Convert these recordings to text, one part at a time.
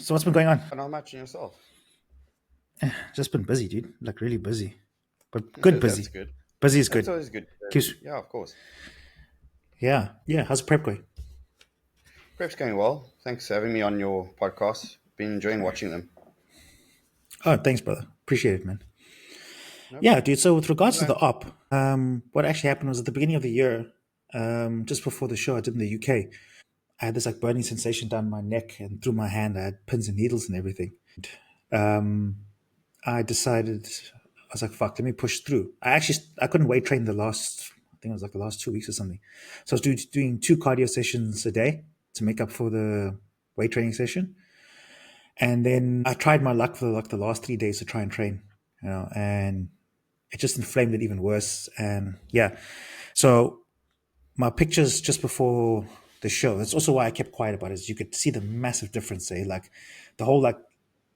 So what's been going on? Not much in yourself. Just been busy, dude. Like really busy, but good That's busy. good. Busy is That's good. always good. Keeps. Yeah, of course. Yeah, yeah. How's prep going? Prep's going well. Thanks for having me on your podcast. Been enjoying watching them. Oh, thanks, brother. Appreciate it, man. No Yeah, problem. dude. So with regards to No. the op, what actually happened was at the beginning of the year, just before the show I did in the UK, I had this like burning sensation down my neck and through my hand. I had pins and needles and everything. I decided I was like, "Fuck, let me push through." I couldn't weight train the last. I think it was like the last 2 weeks or something. So I was doing two cardio sessions a day to make up for the weight training session, and then I tried my luck for like the last 3 days to try and train, and it just inflamed it even worse. And yeah, so my pictures just before the show. That's also why I kept quiet about it. Is you could see the massive difference. Like the whole like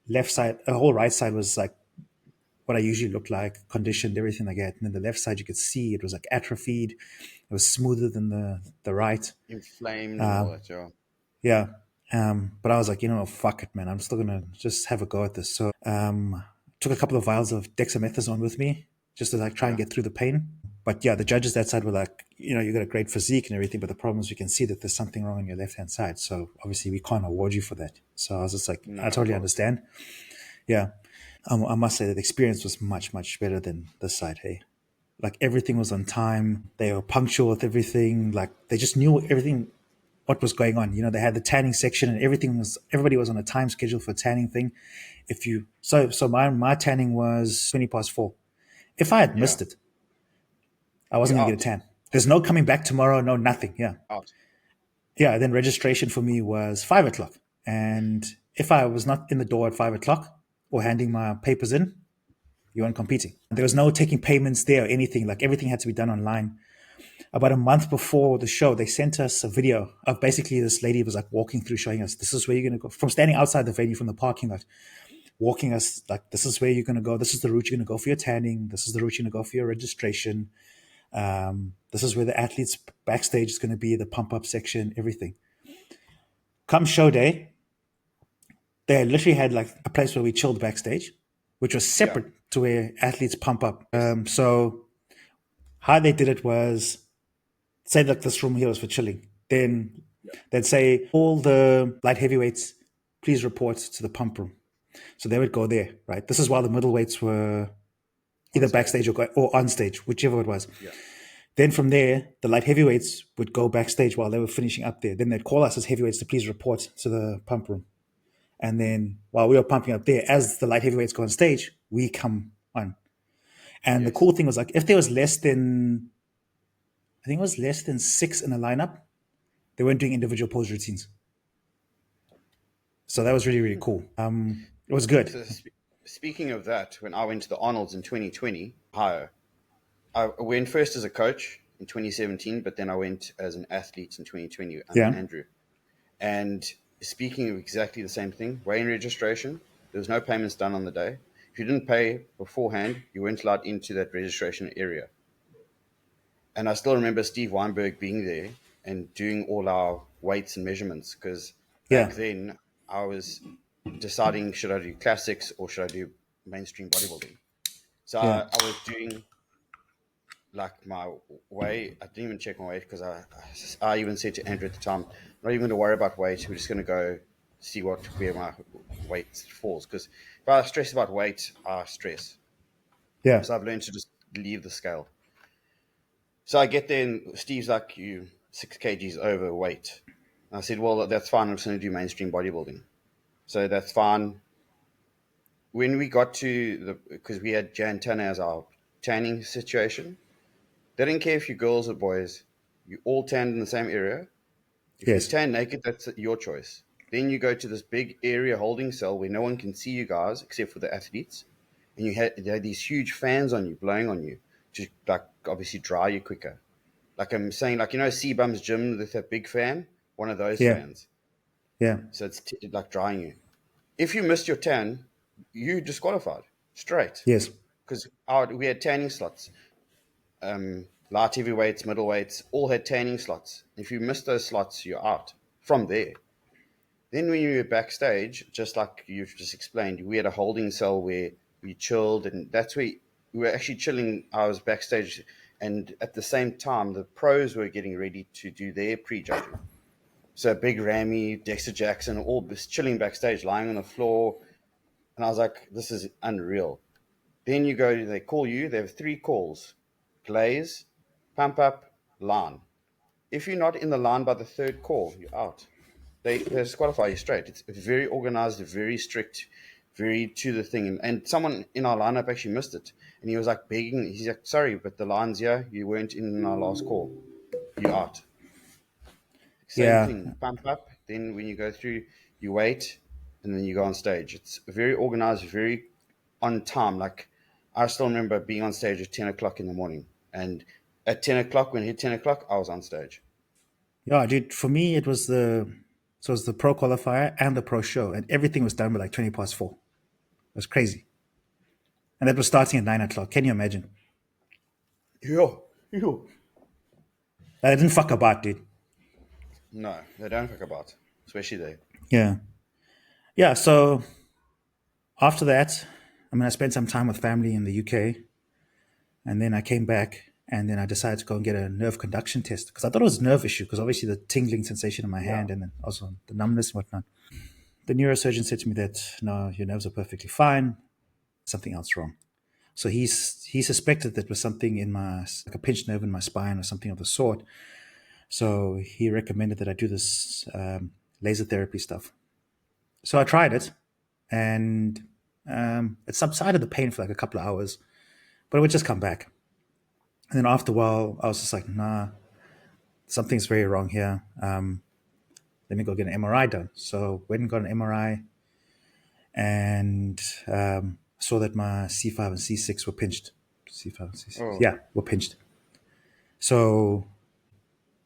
left side, the whole right side was like what I usually look like, conditioned, everything like that. And then the left side, you could see it was like atrophied. It was smoother than the right. Inflamed and all that, yeah. Yeah. But I was like, fuck it, man. I'm still gonna just have a go at this. So took a couple of vials of dexamethasone with me just to like try and Yeah. get through the pain. But yeah, the judges that side were like, you got a great physique and everything, but the problem is we can see that there's something wrong on your left hand side. So obviously we can't award you for that. So I was just like, No, I of totally course. understand. Yeah. I must say that the experience was much, much better than this side. Hey, like everything was on time. They were punctual with everything. Like they just knew everything, what was going on. They had the tanning section and everybody was on a time schedule for tanning thing. So my tanning was 20 past 4. If I had Yeah. missed it, I wasn't You're going to get a out. tan. There's no coming back tomorrow. No, nothing. Yeah. Out. Yeah. Then registration for me was 5 o'clock. And if I was not in the door at 5 o'clock or handing my papers in, you weren't competing. There was no taking payments there or anything. Like everything had to be done online. About a month before the show, they sent us a video of basically this lady was like walking through, showing us this is where you're going to go from standing outside the venue from the parking lot, walking us like this is where you're going to go. This is the route you're going to go for your tanning. This is the route you're going to go for your registration. This is where the athletes backstage is going to be, the pump up section, everything. Come show day, they literally had like a place where we chilled backstage, which was Yeah. separate to where athletes pump up. Yes. So how they did it was say that this room here was for chilling. Then Yeah. they'd say all the light heavyweights, please report to the pump room. So they would go there, right? This is while the middleweights were On either backstage stage. or on stage, whichever it was. Yeah. Then from there, the light heavyweights would go backstage while they were finishing up there. Then they'd call us as heavyweights to please report to the pump room. And then while we were pumping up there, as the light heavyweights go on stage, we come on. And the Yes. cool thing was like if there was less than, I think it was less than 6 in a lineup, they weren't doing individual pose routines. So that was really, really cool. It was good. So speaking of that, when I went to the Arnolds in 2020, Ohio, I went first as a coach in 2017, but then I went as an athlete in 2020 under Yeah. Andrew. And speaking of exactly the same thing, weigh-in registration, there was no payments done on the day. If you didn't pay beforehand, you weren't allowed into that registration area. And I still remember Steve Weinberg being there and doing all our weights and measurements because back Yeah. then I was deciding should I do classics or should I do mainstream bodybuilding. So Yeah. I was doing like my weight. I didn't even check my weight because I even said to Andrew at the time, I'm not even going to worry about weight. We're just going to go see where my weight falls. Because if I stress about weight, I stress. Yeah. So I've learned to just leave the scale. So I get there and Steve's like, you 6 kgs overweight. I said, well, that's fine. I'm just going to do mainstream bodybuilding. So that's fine. When we got to because we had Jan Tanner as our tanning situation, they didn't care if you're girls or boys. You all tanned in the same area. If you Yes. tan naked, that's your choice. Then you go to this big area holding cell where no one can see you guys except for the athletes. And they had these huge fans on you, blowing on you to like obviously dry you quicker. Like I'm saying, like, C-Bum's gym with that big fan, one of those Yeah. fans. Yeah. So it's like drying you. If you missed your tan, you disqualified straight Yes. because we had tanning slots. Light heavyweights, middleweights, all had tanning slots. If you missed those slots, you're out from there. Then when you were backstage, just like you've just explained, we had a holding cell where we chilled, and that's where we were actually chilling. I was backstage, and at the same time, the pros were getting ready to do their pre-judging. So Big Ramy, Dexter Jackson, all just chilling backstage, lying on the floor, and I was like, "This is unreal." Then you go, they call you. They have 3 calls: glaze, pump up, line. If you're not in the line by the 3rd call, you're out. They disqualify you straight. It's very organized, very strict, very to the thing. And someone in our lineup actually missed it, and he was like begging. He's like, "Sorry, but the line's here. You weren't in our last call. You're out." Same Yeah, thing. Pump up. Then when you go through, you wait, and then you go on stage. It's very organized, very on time. Like I still remember being on stage at 10 o'clock in the morning, and at 10 o'clock, when it hit 10 o'clock, I was on stage. yeah, dude. For me, it was the pro qualifier and the pro show, and everything was done by like 4:20. It was crazy, and that was starting at 9 o'clock. Can you imagine? Yo, yo. I didn't fuck about, dude. No, they don't talk about, especially they. Yeah, yeah. So after that, I mean, I spent some time with family in the UK, and then I came back, and then I decided to go and get a nerve conduction test because I thought it was a nerve issue because obviously the tingling sensation in my Yeah. hand and then also the numbness and whatnot. The neurosurgeon said to me that no, your nerves are perfectly fine. Something else wrong. So he suspected that was something in my like a pinched nerve in my spine or something of the sort. So he recommended that I do this laser therapy stuff. So I tried it, and it subsided the pain for like a couple of hours, but it would just come back. And then after a while, I was just like, nah, something's very wrong here. Let me go get an MRI done. So went and got an MRI, and saw that my C5 and C6 were pinched. C5 and C6, Oh, yeah, were pinched. So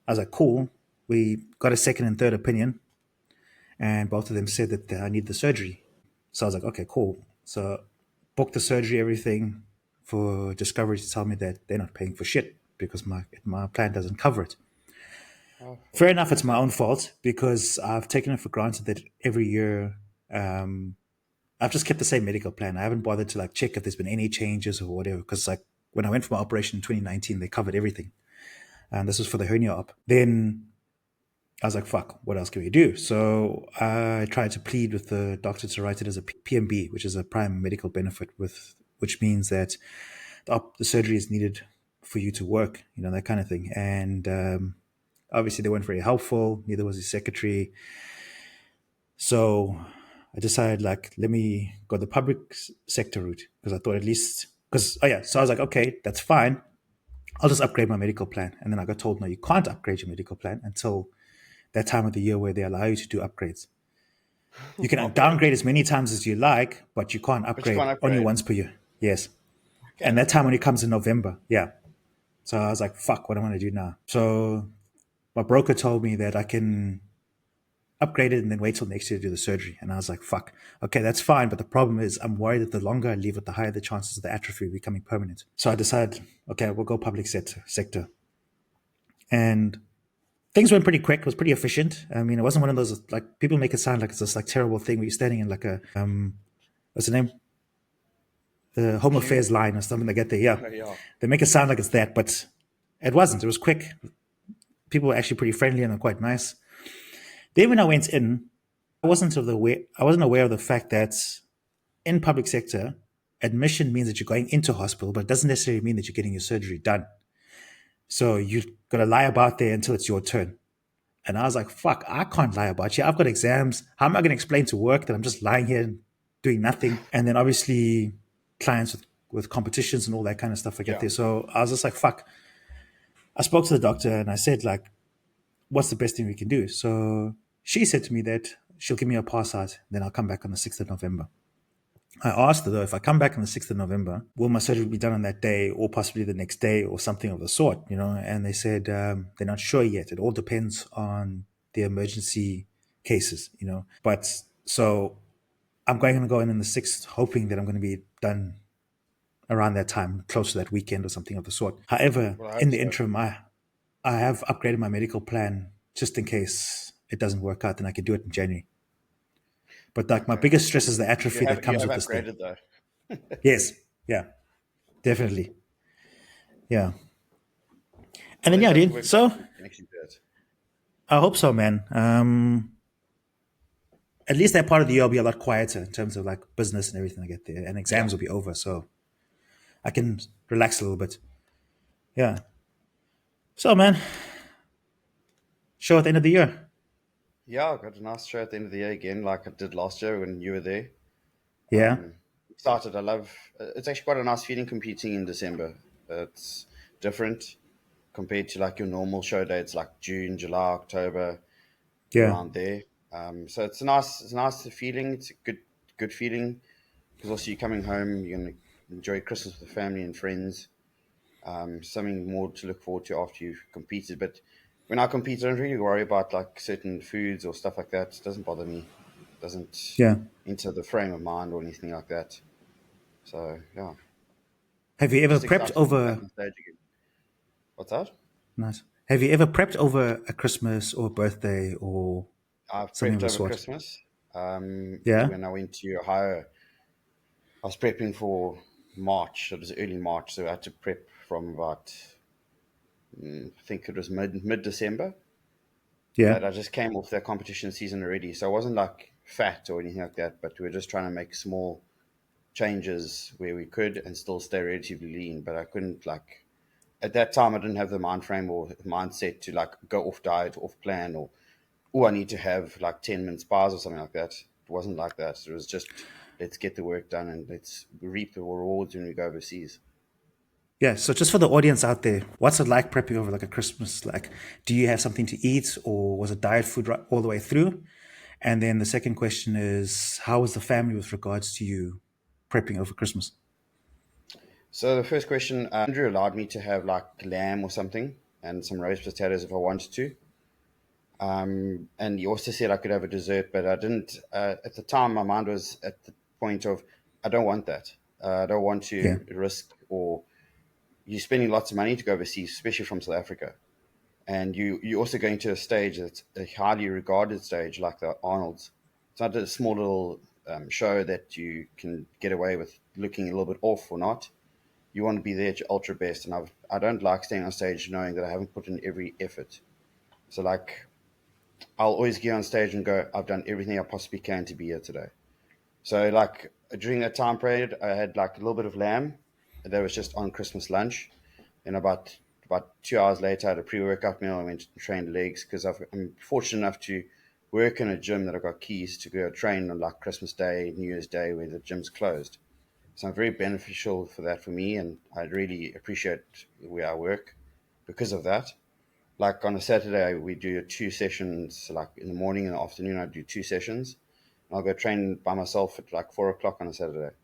I was like, cool. We got a second and third opinion, and both of them said that I need the surgery. So I was like, okay, cool. So booked the surgery, everything for Discovery to tell me that they're not paying for shit because my plan doesn't cover it. oh, Fair enough, it's my own fault because I've taken it for granted that every year I've just kept the same medical plan. I haven't bothered to like check if there's been any changes or whatever because like when I went for my operation in 2019, they covered everything. And this was for the hernia op. Then I was like, fuck, what else can we do? So I tried to plead with the doctor to write it as a PMB, which is a prime medical benefit, which means that the surgery is needed for you to work, that kind of thing. And obviously, they weren't very helpful. Neither was his secretary. So I decided, like, let me go the public sector route because I thought at least, so I was like, okay, that's fine. I'll just upgrade my medical plan. And then I got told, no, you can't upgrade your medical plan until that time of the year where they allow you to do upgrades. You can downgrade as many times as you like, but you can't but you can't upgrade only upgrade. once per year. Yes. Okay. And that time only comes in November. Yeah. So I was like, fuck, what am I going to do now? So my broker told me that I can upgrade it and then wait till next year to do the surgery. And I was like, fuck, okay, that's fine. But the problem is I'm worried that the longer I leave it, the higher the chances of the atrophy becoming permanent. So I decided, okay, we'll go public sector. And things went pretty quick. It was pretty efficient. I mean, it wasn't one of those, like, people make it sound like it's this like terrible thing where you're standing in like a, what's the name? The Home Queue. Affairs line or something like that. Yeah. Yeah. They make it sound like it's that, but it wasn't. It was quick. People were actually pretty friendly and quite nice. Then when I went in, I wasn't aware of the fact that in public sector, admission means that you're going into hospital, but it doesn't necessarily mean that you're getting your surgery done. So you're gonna lie about there until it's your turn. And I was like, fuck, I can't lie about you. I've got exams. How am I gonna explain to work that I'm just lying here and doing nothing? And then obviously clients with competitions and all that kind of stuff I get Yeah. there. So I was just like, fuck. I spoke to the doctor and I said, like, what's the best thing we can do? So she said to me that she'll give me a pass out, then I'll come back on the 6th of November. I asked her though, if I come back on the 6th of November, will my surgery be done on that day or possibly the next day or something of the sort, And they said they're not sure yet. It all depends on the emergency cases. But so I'm going to go in on the 6th, hoping that I'm going to be done around that time, close to that weekend or something of the sort. However, Well, I in hope the so. interim, I have upgraded my medical plan just in case it doesn't work out, then I can do it in January. But like my Okay. biggest stress is the atrophy that You comes have with this thing. upgraded though. Yes. Yeah. Definitely. Yeah. And Well, then let's yeah, hope it dude. works out So and makes you do it. I hope so, man. At least that part of the year will be a lot quieter in terms of like business and everything I get there, and Yeah. exams will be over, so I can relax a little bit. Yeah. So, man, show at the end of the year. Yeah, I got a nice show at the end of the year again, like I did last year when you were there. Yeah. Started. I love. It's actually quite a nice feeling competing in December. It's different compared to like your normal show dates, like June, July, October, Yeah. around there. So it's a nice feeling. It's a good feeling because also you're coming home. You're gonna enjoy Christmas with the family and friends. Something more to look forward to after you've competed. But when I compete, I don't really worry about like certain foods or stuff like that. It doesn't bother me. It doesn't Yeah. enter the frame of mind or anything like that. So yeah, Have you ever just prepped excited to be back over? on stage again. What's that? Nice. Have you ever prepped over a Christmas or a birthday or I've something of prepped the over sort? Christmas. Yeah. When I went to Ohio, I was prepping for March. It was early March, so I had to prep from about I think it was mid December. Yeah. But I just came off that competition season already, so I wasn't like fat or anything like that. But we were just trying to make small changes where we could and still stay relatively lean. But I couldn't like at that time. I didn't have the mind frame or mindset to like go off diet, off plan, or oh, I need to have like 10 minutes bars or something like that. It wasn't like that. It was just let's get the work done and let's reap the rewards when we go overseas. Yeah. So just for the audience out there, what's it like prepping over like a Christmas? Like, do you have something to eat, or was it diet food all the way through? And then the second question is, how was the family with regards to you prepping over Christmas? So the first question, Andrew allowed me to have like lamb or something and some roast potatoes if I wanted to. And he also said I could have a dessert, but I didn't. At the time, my mind was at the point of, I don't want that. I don't want Yeah. to risk or you're spending lots of money to go overseas, especially from South Africa. And you're also going to a stage that's a highly regarded stage like the Arnold's. It's not a small little show that you can get away with looking a little bit off or not. You want to be there at your ultra best, and I don't like staying on stage knowing that I haven't put in every effort. So like I'll always get on stage and go, I've done everything I possibly can to be here today. So like during that time period, I had like a little bit of lamb that was just on Christmas lunch. And about 2 hours later, I had a pre-workout meal. I went and trained legs because I'm fortunate enough to work in a gym that I've got keys to go train on like Christmas Day, New Year's Day, where the gym's closed. So I'm very beneficial for that for me, and I really appreciate where I work because of that. Like on a Saturday, we do 2 sessions. Like in the morning and the afternoon, I do 2 sessions. I'll go train by myself at like 4 o'clock on a Saturday.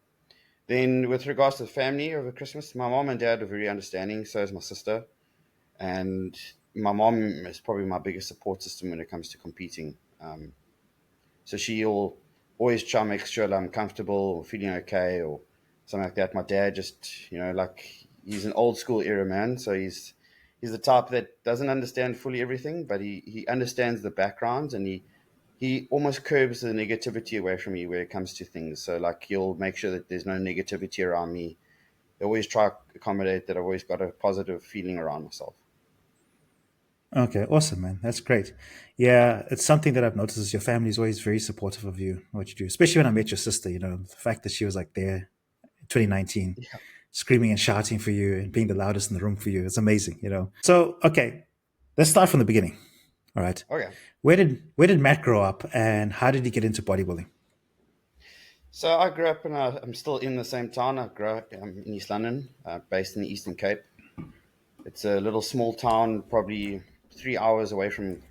Then, with regards to the family over Christmas, my mom and dad are very understanding. So is my sister, and my mom is probably my biggest support system when it comes to competing. So she'll always try and make sure that I'm comfortable or feeling okay or something like that. My dad just, like he's an old school era man, so he's the type that doesn't understand fully everything, but he understands the backgrounds and he almost curbs the negativity away from me where it comes to things. So like he'll make sure that there's no negativity around me. They always try to accommodate that I've always got a positive feeling around myself. Okay, awesome, man. That's great. Yeah, it's something that I've noticed is your family is always very supportive of you, what you do. Especially when I met your sister, the fact that she was like there in 2019, Yeah. screaming and shouting for you and being the loudest in the room for you. It's amazing. So, okay, let's start from the beginning. All right. Okay. Where did Matt grow up and how did he get into bodybuilding? So I grew up I'm still in the same town. I grew up in East London, based in the Eastern Cape. It's a little small town, probably 3 hours away from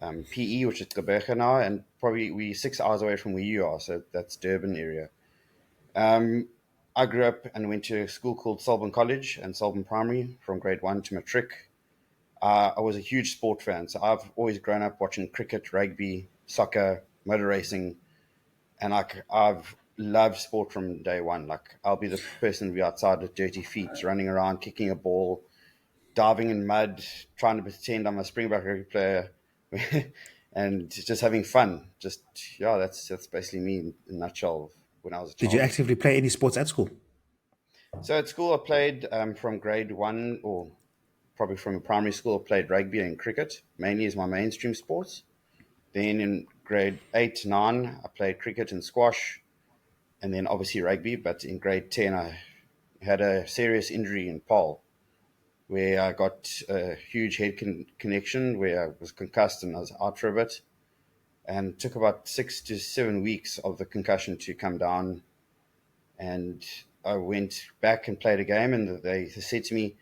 PE, which is Gqeberha now, and probably we 6 hours away from where you are. So that's Durban area. Um, I grew up and went to a school called Selborne College and Selborne Primary from grade 1 to matric. I was a huge sport fan, so I've always grown up watching cricket, rugby, soccer, motor racing, and like I've loved sport from day one. Like I'll be the person to be outside with dirty feet, running around, kicking a ball, diving in mud, trying to pretend I'm a Springbok rugby player. and just having fun. Just, yeah, that's basically me in a nutshell when I was a Did you child. actively play any sports at school? So at school, I played from grade one, or probably from primary school, I played rugby and cricket, mainly as my mainstream sports. Then in grade 8, 9, I played cricket and squash, and then obviously rugby. But in grade 10, I had a serious injury in pole where I got a huge head connection where I was concussed and I was out for a bit. And it took about 6 to 7 weeks of the concussion to come down. And I went back and played a game, and they said to me,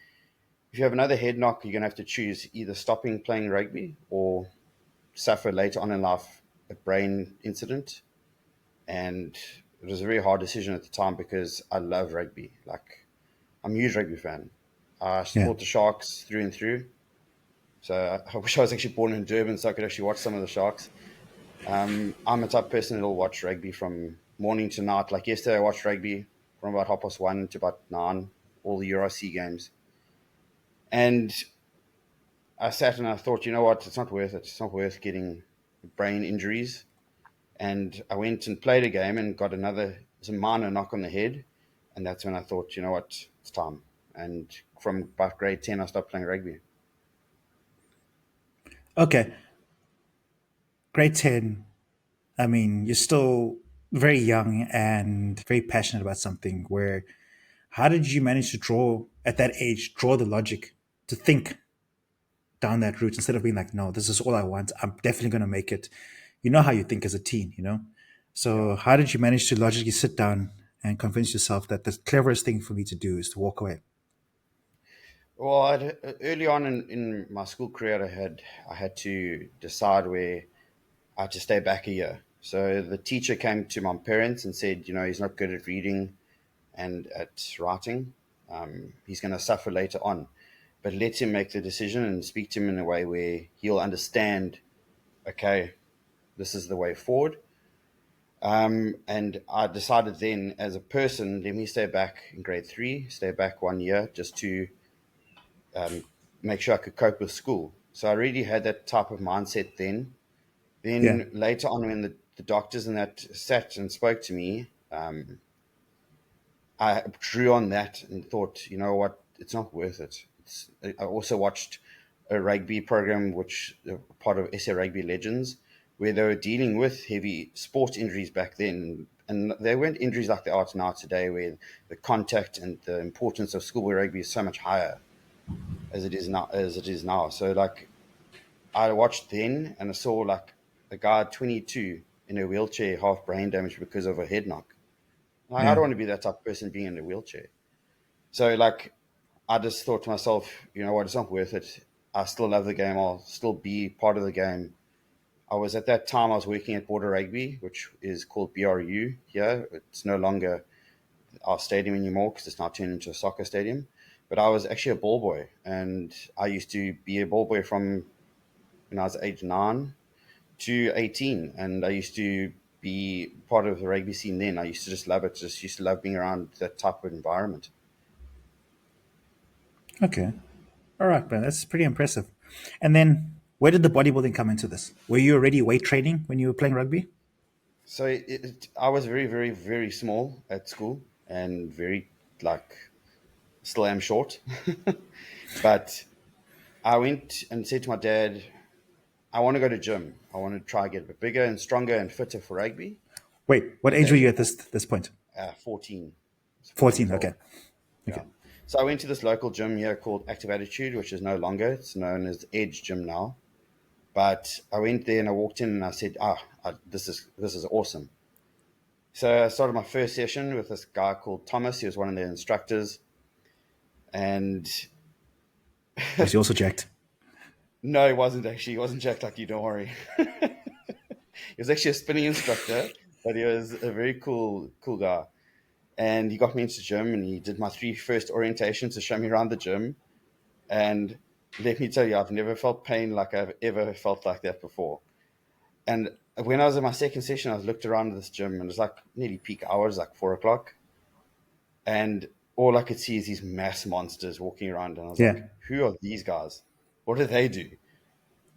if you have another head knock, you're going to have to choose either stopping playing rugby or suffer later on in life a brain incident. And it was a very hard decision at the time because I love rugby. Like, I'm a huge rugby fan. I Yeah. support the Sharks through and through. So I wish I was actually born in Durban so I could actually watch some of the Sharks. I'm the type of person that'll watch rugby from morning to night. Like yesterday, I watched rugby from about 1:30 to about 9, all the URC games. And I sat and I thought, you know what, it's not worth it. It's not worth getting brain injuries. And I went and played a game and got some minor knock on the head. And that's when I thought, you know what, it's time. And from about grade 10, I stopped playing rugby. Okay. Grade 10. I mean, you're still very young and very passionate about something. Where, how did you manage to at that age, draw the logic to think down that route instead of being like, no, this is all I want. I'm definitely going to make it. You know how you think as a teen, you know? Yeah. So, how did you manage to logically sit down and convince yourself that the cleverest thing for me to do is to walk away? Well, early on in my school career, I had to decide where I had to stay back a year. So the teacher came to my parents and said, you know, he's not good at reading and at writing. He's going to suffer later on, but let him make the decision and speak to him in a way where he'll understand, okay, this is the way forward. And I decided then, as a person, let me stay back in grade 3, stay back 1 year just to make sure I could cope with school. So I really had that type of mindset then. Yeah. Then later on, when the doctors and that sat and spoke to me, I drew on that and thought, you know what, it's not worth it. I also watched a rugby program, which part of SA Rugby Legends, where they were dealing with heavy sports injuries back then. And they weren't injuries like they are now today, where the contact and the importance of schoolboy rugby is so much higher as it is now. So like I watched then and I saw like a guy 22 in a wheelchair, half brain damage because of a head knock. Like, I Yeah. don't want to be that type of person being in a wheelchair. So like I just thought to myself, you know what, it's not worth it. I still love the game. I'll still be part of the game. I was at that time I was working at Border Rugby, which is called BRU here. It's no longer our stadium anymore because it's now turned into a soccer stadium. But I was actually a ball boy, and I used to be a ball boy from when I was age 9 to 18, and I used to be part of the rugby scene then. I used to just love it. Just used to love being around that type of environment. Okay. All right, man. That's pretty impressive. And then, where did the bodybuilding come into this? Were you already weight training when you were playing rugby? So I was very, very, very small at school and very like still am short. But I went and said to my dad, I want to go to gym. I want to try to get a bit bigger and stronger and fitter for rugby. Wait, what My age were dad you said, at this point? 14. I was 14 14. years Okay. old. Okay. Yeah. So I went to this local gym here called Active Attitude, which is no longer. It's known as Edge Gym now. But I went there and I walked in and I said, this is awesome. So I started my first session with this guy called Thomas. He was one of the instructors. And Was he also jacked? no, he wasn't actually. He wasn't jacked like you, don't worry. He was actually a spinning instructor, but he was a very cool guy. And he got me into the gym and he did my 3 first orientations to show me around the gym. And let me tell you, I've never felt pain like I've ever felt like that before. And when I was in my second session, I looked around this gym and it was like nearly peak hours, like 4 o'clock. And all I could see is these mass monsters walking around. And I was Yeah. like, who are these guys? What do they do?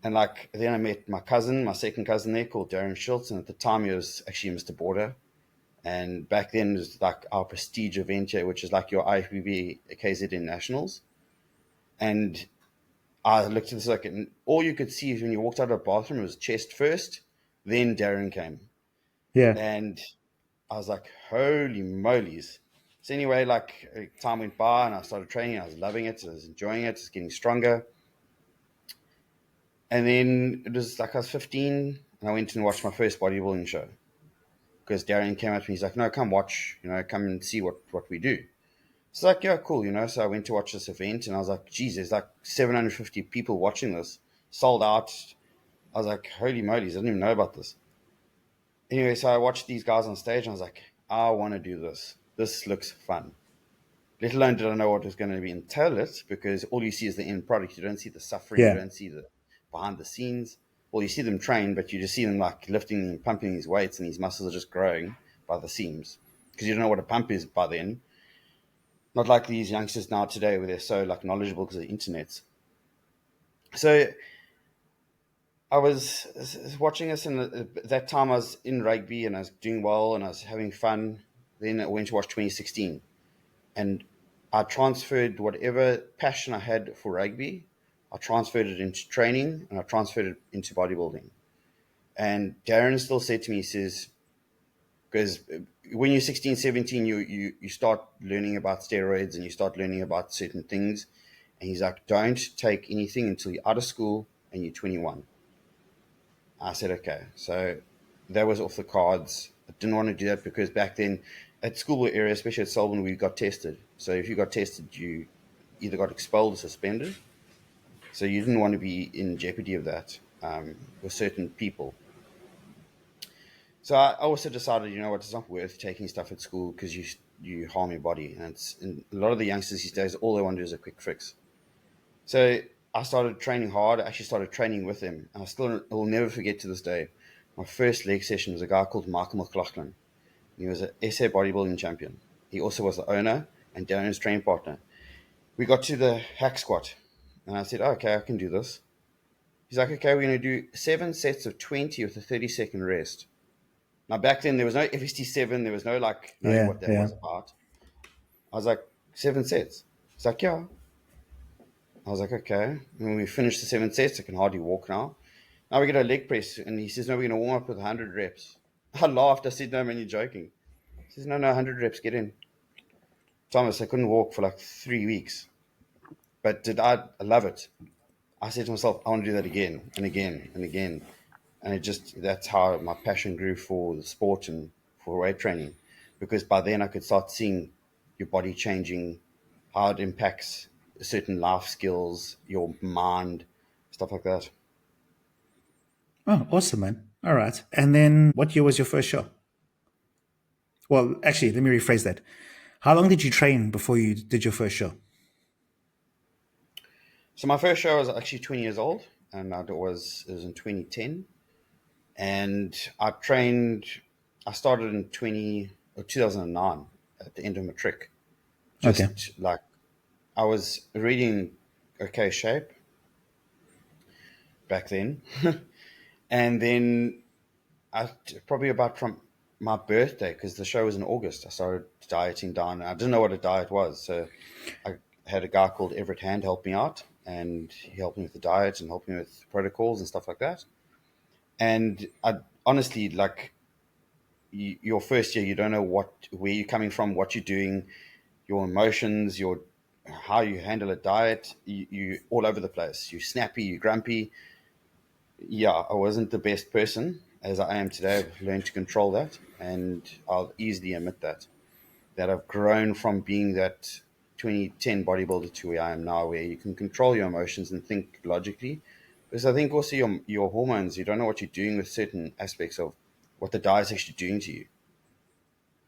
And like then I met my cousin, my second cousin there, called Darren Schultz, and at the time he was actually Mr. Border. And back then it was like our prestige event here, which is like your IFBB KZN Nationals. And I looked at the circuit, and all you could see when you walked out of the bathroom was chest first, then Darren came. Yeah. And I was like, holy molies. So anyway, like time went by and I started training. I was loving it. I was enjoying it. I was getting stronger. And then it was like I was 15 and I went and watched my first bodybuilding show because Darren came up to me. He's like, no, come watch, come and see what we do. It's like, yeah, cool, So I went to watch this event and I was like, geez, there's like 750 people watching this, sold out. I was like, holy moly, I didn't even know about this. Anyway, so I watched these guys on stage and I was like, I want to do this. This looks fun. Let alone did I know what was going to be entail it, because all you see is the end product. You don't see the suffering. Yeah. You don't see the behind the scenes. Well, you see them train, but you just see them like lifting and pumping these weights, and these muscles are just growing by the seams because you don't know what a pump is by then. Not like these youngsters now today where they're so like knowledgeable because of the internet. So I was watching this, and at that time I was in rugby and I was doing well and I was having fun. Then I went to watch 2016, and I transferred whatever passion I had for rugby. I transferred it into training and I transferred it into bodybuilding. And Darren still said to me, he says, because when you're 16, 17, you start learning about steroids and you start learning about certain things. And he's like, don't take anything until you're out of school and you're 21. I said, okay. So that was off the cards. I didn't want to do that because back then at school area, especially at Selborne, we got tested. So if you got tested, you either got expelled or suspended. So you didn't want to be in jeopardy of that with certain people. So I also decided, it's not worth taking stuff at school because you harm your body. And a lot of the youngsters these days, all they want to do is a quick fix. So I started training hard. I actually started training with him. And I will never forget to this day. My first leg session was a guy called Michael McCroney. He was an SA bodybuilding champion. He also was the owner and Darren's training partner. We got to the hack squat. And I said, okay, I can do this. He's like, okay, we're going to do 7 sets of 20 with a 30-second rest. Now, back then, there was no FST7. There was no, knowing what that was about. I was like, 7 sets. He's like, yeah. I was like, okay. And when we finished the 7 sets, I can hardly walk now. Now we get a leg press. And he says, no, we're going to warm up with 100 reps. I laughed. I said, no, man, you're joking. He says, no, 100 reps, get in. Thomas, I couldn't walk for 3 weeks. But I love it. I said to myself, I want to do that again and again and again. And that's how my passion grew for the sport and for weight training. Because by then I could start seeing your body changing, how it impacts certain life skills, your mind, stuff like that. Oh, awesome, man. All right. And then what year was your first show? Well, actually, let me rephrase that. How long did you train before you did your first show? So my first show was actually 20 years old, and it was in 2010. And I started in 2009 at the end of matric. I was really in okay shape back then. And then probably about from my birthday, because the show was in August, I started dieting down. I didn't know what a diet was. So I had a guy called Everett Hand help me out, and he helped me with the diet and helped me with protocols and stuff like that. And I honestly, your first year, you don't know where you're coming from, what you're doing, your emotions, how you handle a diet. You all over the place. You're snappy, you're grumpy. Yeah, I wasn't the best person as I am today. I've learned to control that, and I'll easily admit that I've grown from being that 2010 bodybuilder to where I am now, where you can control your emotions and think logically. Because I think also your hormones, you don't know what you're doing with certain aspects of what the diet is actually doing to you.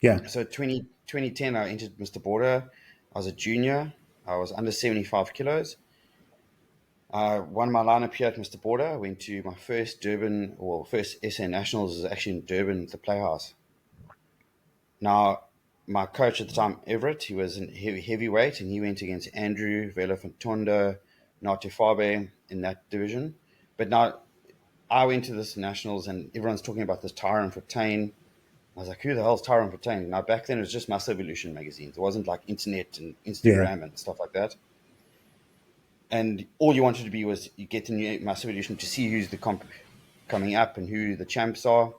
Yeah. So 2010, I entered Mr. Border. I was a junior. I was under 75 kilos. I won my lineup here at Mr. Border. I went to my first first SA Nationals was actually in Durban, the Playhouse. Now, my coach at the time, Everett, he was in heavyweight, and he went against Andrew, Vela Fantonda, Nate Fabe in that division. But now I went to this nationals and everyone's talking about this Tyron Fortain. I was like, who the hell's Tyron Fortain? Now, back then it was just Muscle Evolution magazines. It wasn't like internet and Yeah. Instagram and stuff like that. And all you wanted to be was you get the new Muscle Evolution to see who's the comp coming up and who the champs are.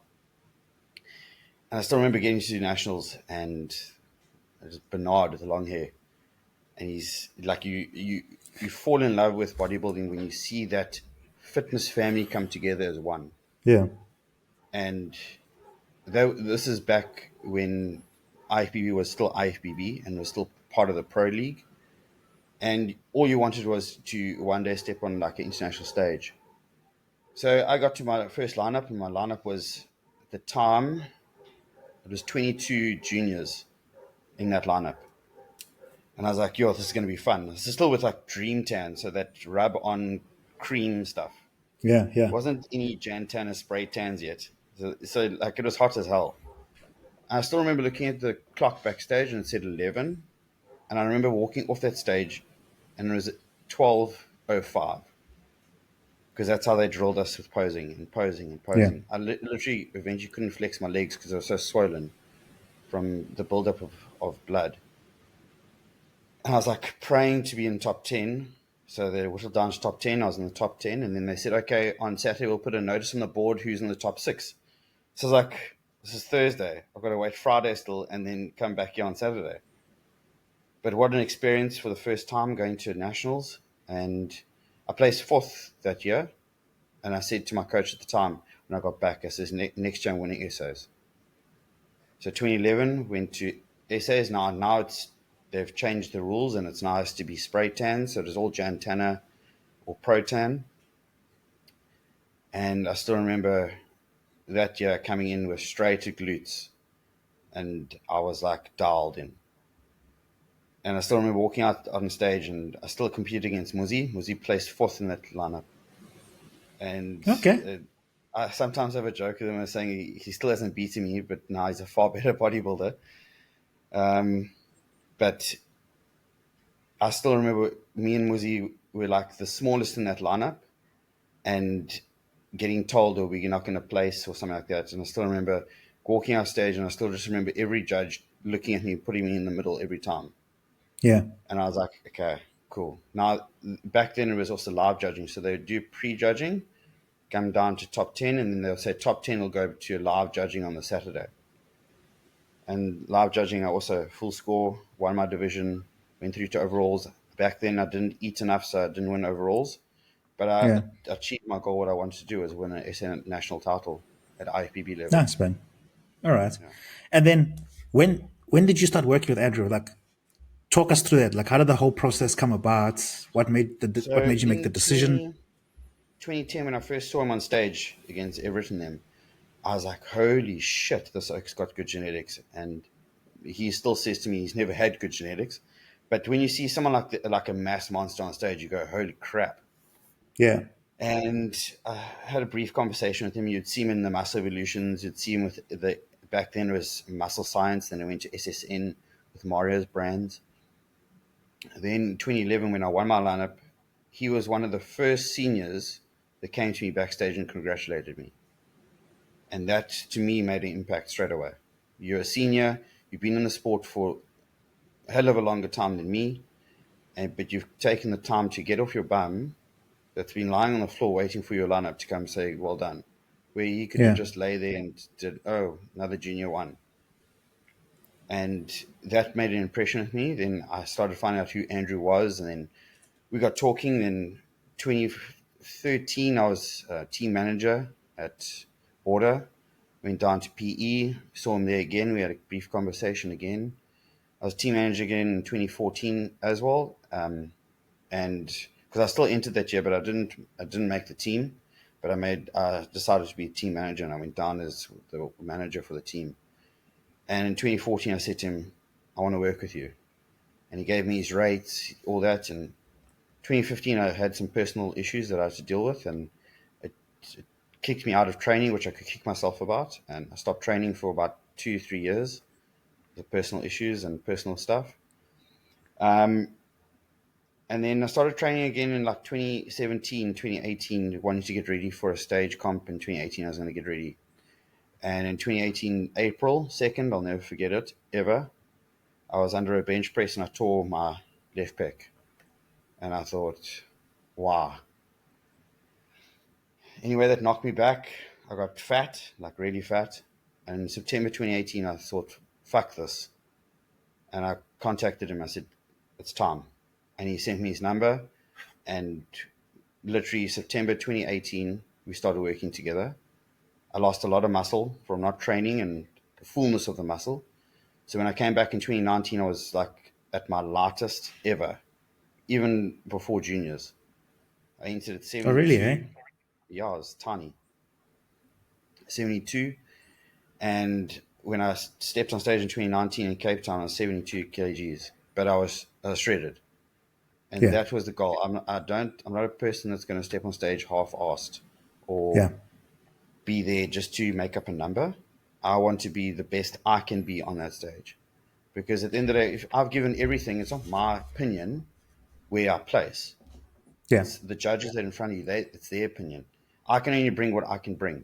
And I still remember getting to nationals and it was Bernard with the long hair. And he's like, you fall in love with bodybuilding when you see that fitness family come together as one. Yeah. And this is back when IFBB was still IFBB and was still part of the Pro League. And all you wanted was to one day step on like an international stage. So I got to my first lineup, and my lineup was, at the time, it was 22 juniors in that lineup. And I was like, yo, this is going to be fun. This is still with like Dream Tan, so that rub on cream stuff. Yeah. Yeah. It wasn't any Jan Tan or spray tans yet. So like it was hot as hell. And I still remember looking at the clock backstage and it said 11. And I remember walking off that stage and it was 12:05. Because that's how they drilled us with posing and posing and posing. Yeah. I literally eventually couldn't flex my legs because they were so swollen from the buildup of blood. And I was like praying to be in top 10. So they whittled down to top 10. I was in the top 10. And then they said, okay, on Saturday, we'll put a notice on the board who's in the top 6. So I was like, this is Thursday. I've got to wait Friday still and then come back here on Saturday. But what an experience for the first time going to nationals. And I placed 4th that year. And I said to my coach at the time, when I got back, I said, next year I'm winning SOs. So 2011 went to SOs. Now they've changed the rules and it's now has to be spray tan. So it is all Jan Tanner or Pro Tan. And I still remember that year coming in with straight to glutes. And I was like dialed in. And I still remember walking out on stage and I still competed against Muzi. Muzi placed 4th in that lineup. And Okay. I sometimes have a joke with him saying he still hasn't beaten me, but now he's a far better bodybuilder. But I still remember me and Muzi were like the smallest in that lineup and getting told, oh, we're not going to place or something like that. And I still remember walking off stage and I still just remember every judge looking at me, putting me in the middle every time. Yeah. And I was like, okay, cool. Now, back then it was also live judging. So they would do pre-judging, come down to top 10, and then they'll say top 10 will go to live judging on the Saturday. And live judging, I also full score, won my division, went through to overalls. Back then I didn't eat enough, so I didn't win overalls. But I achieved my goal. What I wanted to do was win an SA national title at IFBB level. Nice, man. All right. Yeah. And then when did you start working with Andrew? Like, talk us through that. Like, how did the whole process come about? What made you make the decision? 2010, when I first saw him on stage against Everett and them, I was like, holy shit, this oak's got good genetics. And he still says to me he's never had good genetics. But when you see someone like a mass monster on stage, you go, holy crap. Yeah. And I had a brief conversation with him. You'd see him in the Muscle Evolutions. You'd see him with back then it was Muscle Science. Then I went to SSN with Mario's brands. Then 2011, when I won my lineup, he was one of the first seniors that came to me backstage and congratulated me. And that, to me, made an impact straight away. You're a senior. You've been in the sport for a hell of a longer time than me. But you've taken the time to get off your bum that's been lying on the floor waiting for your lineup to come say, well done. Where he could just lay there and did, oh, another junior won. And that made an impression with me. Then I started finding out who Andrew was. And then we got talking. In 2013, I was team manager at Order. Went down to PE, saw him there again. We had a brief conversation again. I was team manager again in 2014 as well. And because I still entered that year, but I didn't make the team. But I decided to be team manager, and I went down as the manager for the team. And in 2014, I said to him, I want to work with you. And he gave me his rates, all that. And 2015, I had some personal issues that I had to deal with, and it kicked me out of training, which I could kick myself about. And I stopped training for about 2-3 years, the personal issues and personal stuff. And And then I started training again in like 2017, 2018, wanting to get ready for a stage comp. In 2018, I was going to get ready. And in 2018, April 2nd, I'll never forget it, ever, I was under a bench press and I tore my left pec. And I thought, wow. Anyway, that knocked me back. I got fat, like really fat. And in September 2018, I thought, fuck this. And I contacted him. I said, it's time. And he sent me his number. And literally September 2018, we started working together. I lost a lot of muscle from not training and the fullness of the muscle. So when I came back in 2019, I was like at my lightest ever, even before juniors. I entered at 72. Oh, really, eh? Yeah, I was tiny. 72. And when I stepped on stage in 2019 in Cape Town, I was 72 kgs, but I was shredded. And that was the goal. I'm not a person that's going to step on stage half-assed or be there just to make up a number. I want to be the best I can be on that stage. Because at the end of the day, if I've given everything, it's not my opinion where I place. Yeah. It's the judges that are in front of you, it's their opinion. I can only bring what I can bring.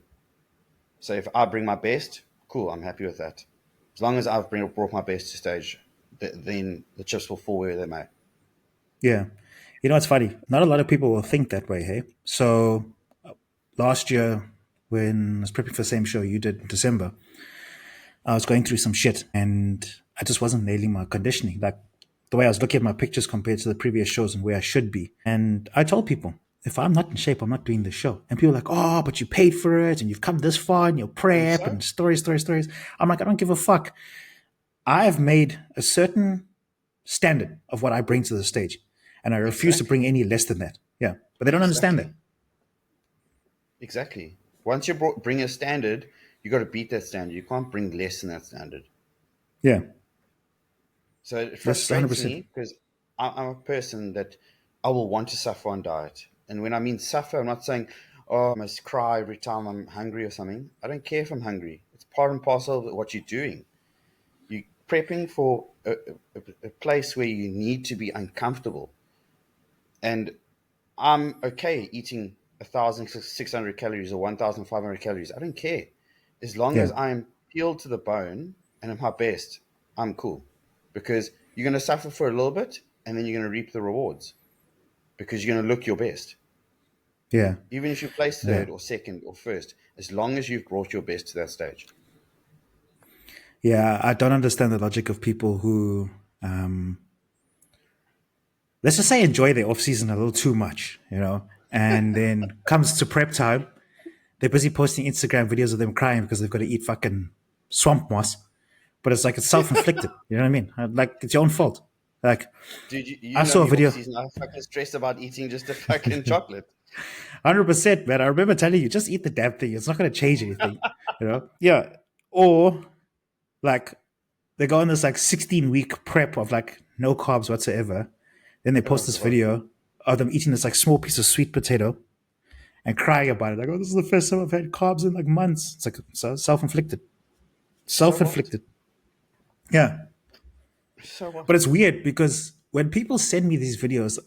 So if I bring my best, cool, I'm happy with that. As long as I've brought my best to stage, then the chips will fall where they may. Yeah. You know, it's funny. Not a lot of people will think that way, hey? So last year, when I was prepping for the same show you did in December, I was going through some shit and I just wasn't nailing my conditioning. Like the way I was looking at my pictures compared to the previous shows and where I should be. And I told people, if I'm not in shape, I'm not doing the show. And people are like, oh, but you paid for it and you've come this far in your prep and stories. I'm like, I don't give a fuck. I've made a certain standard of what I bring to the stage. And I refuse to bring any less than that. Yeah. But they don't understand that. Exactly. Once you bring a standard, you got to beat that standard. You can't bring less than that standard. Yeah. So it frustrates me because I'm a person that I will want to suffer on diet. And when I mean suffer, I'm not saying, oh, I must cry every time I'm hungry or something. I don't care if I'm hungry. It's part and parcel of what you're doing. You're prepping for a place where you need to be uncomfortable. And I'm okay eating 1,600 calories or 1,500 calories. I don't care. As long as I'm peeled to the bone and I'm my best, I'm cool. Because you're going to suffer for a little bit and then you're going to reap the rewards because you're going to look your best. Yeah. Even if you place third or second or first, as long as you've brought your best to that stage. Yeah, I don't understand the logic of people who, let's just say, enjoy their off season a little too much, you know, and then comes to prep time, they're busy posting Instagram videos of them crying because they've got to eat fucking swamp moss. But it's like it's self-inflicted. You know what I mean? Like it's your own fault. Like, dude, you I saw a video. I'm fucking stressed about eating just a fucking chocolate. 100%, man. I remember telling you, just eat the damn thing. It's not going to change anything. You know? Yeah. Or like they go on this like 16-week prep of like no carbs whatsoever. Then they post this video of them eating this like small piece of sweet potato and crying about it. Like, oh, this is the first time I've had carbs in like months. It's like self-inflicted. Self-inflicted. Yeah. So what? But it's weird because when people send me these videos,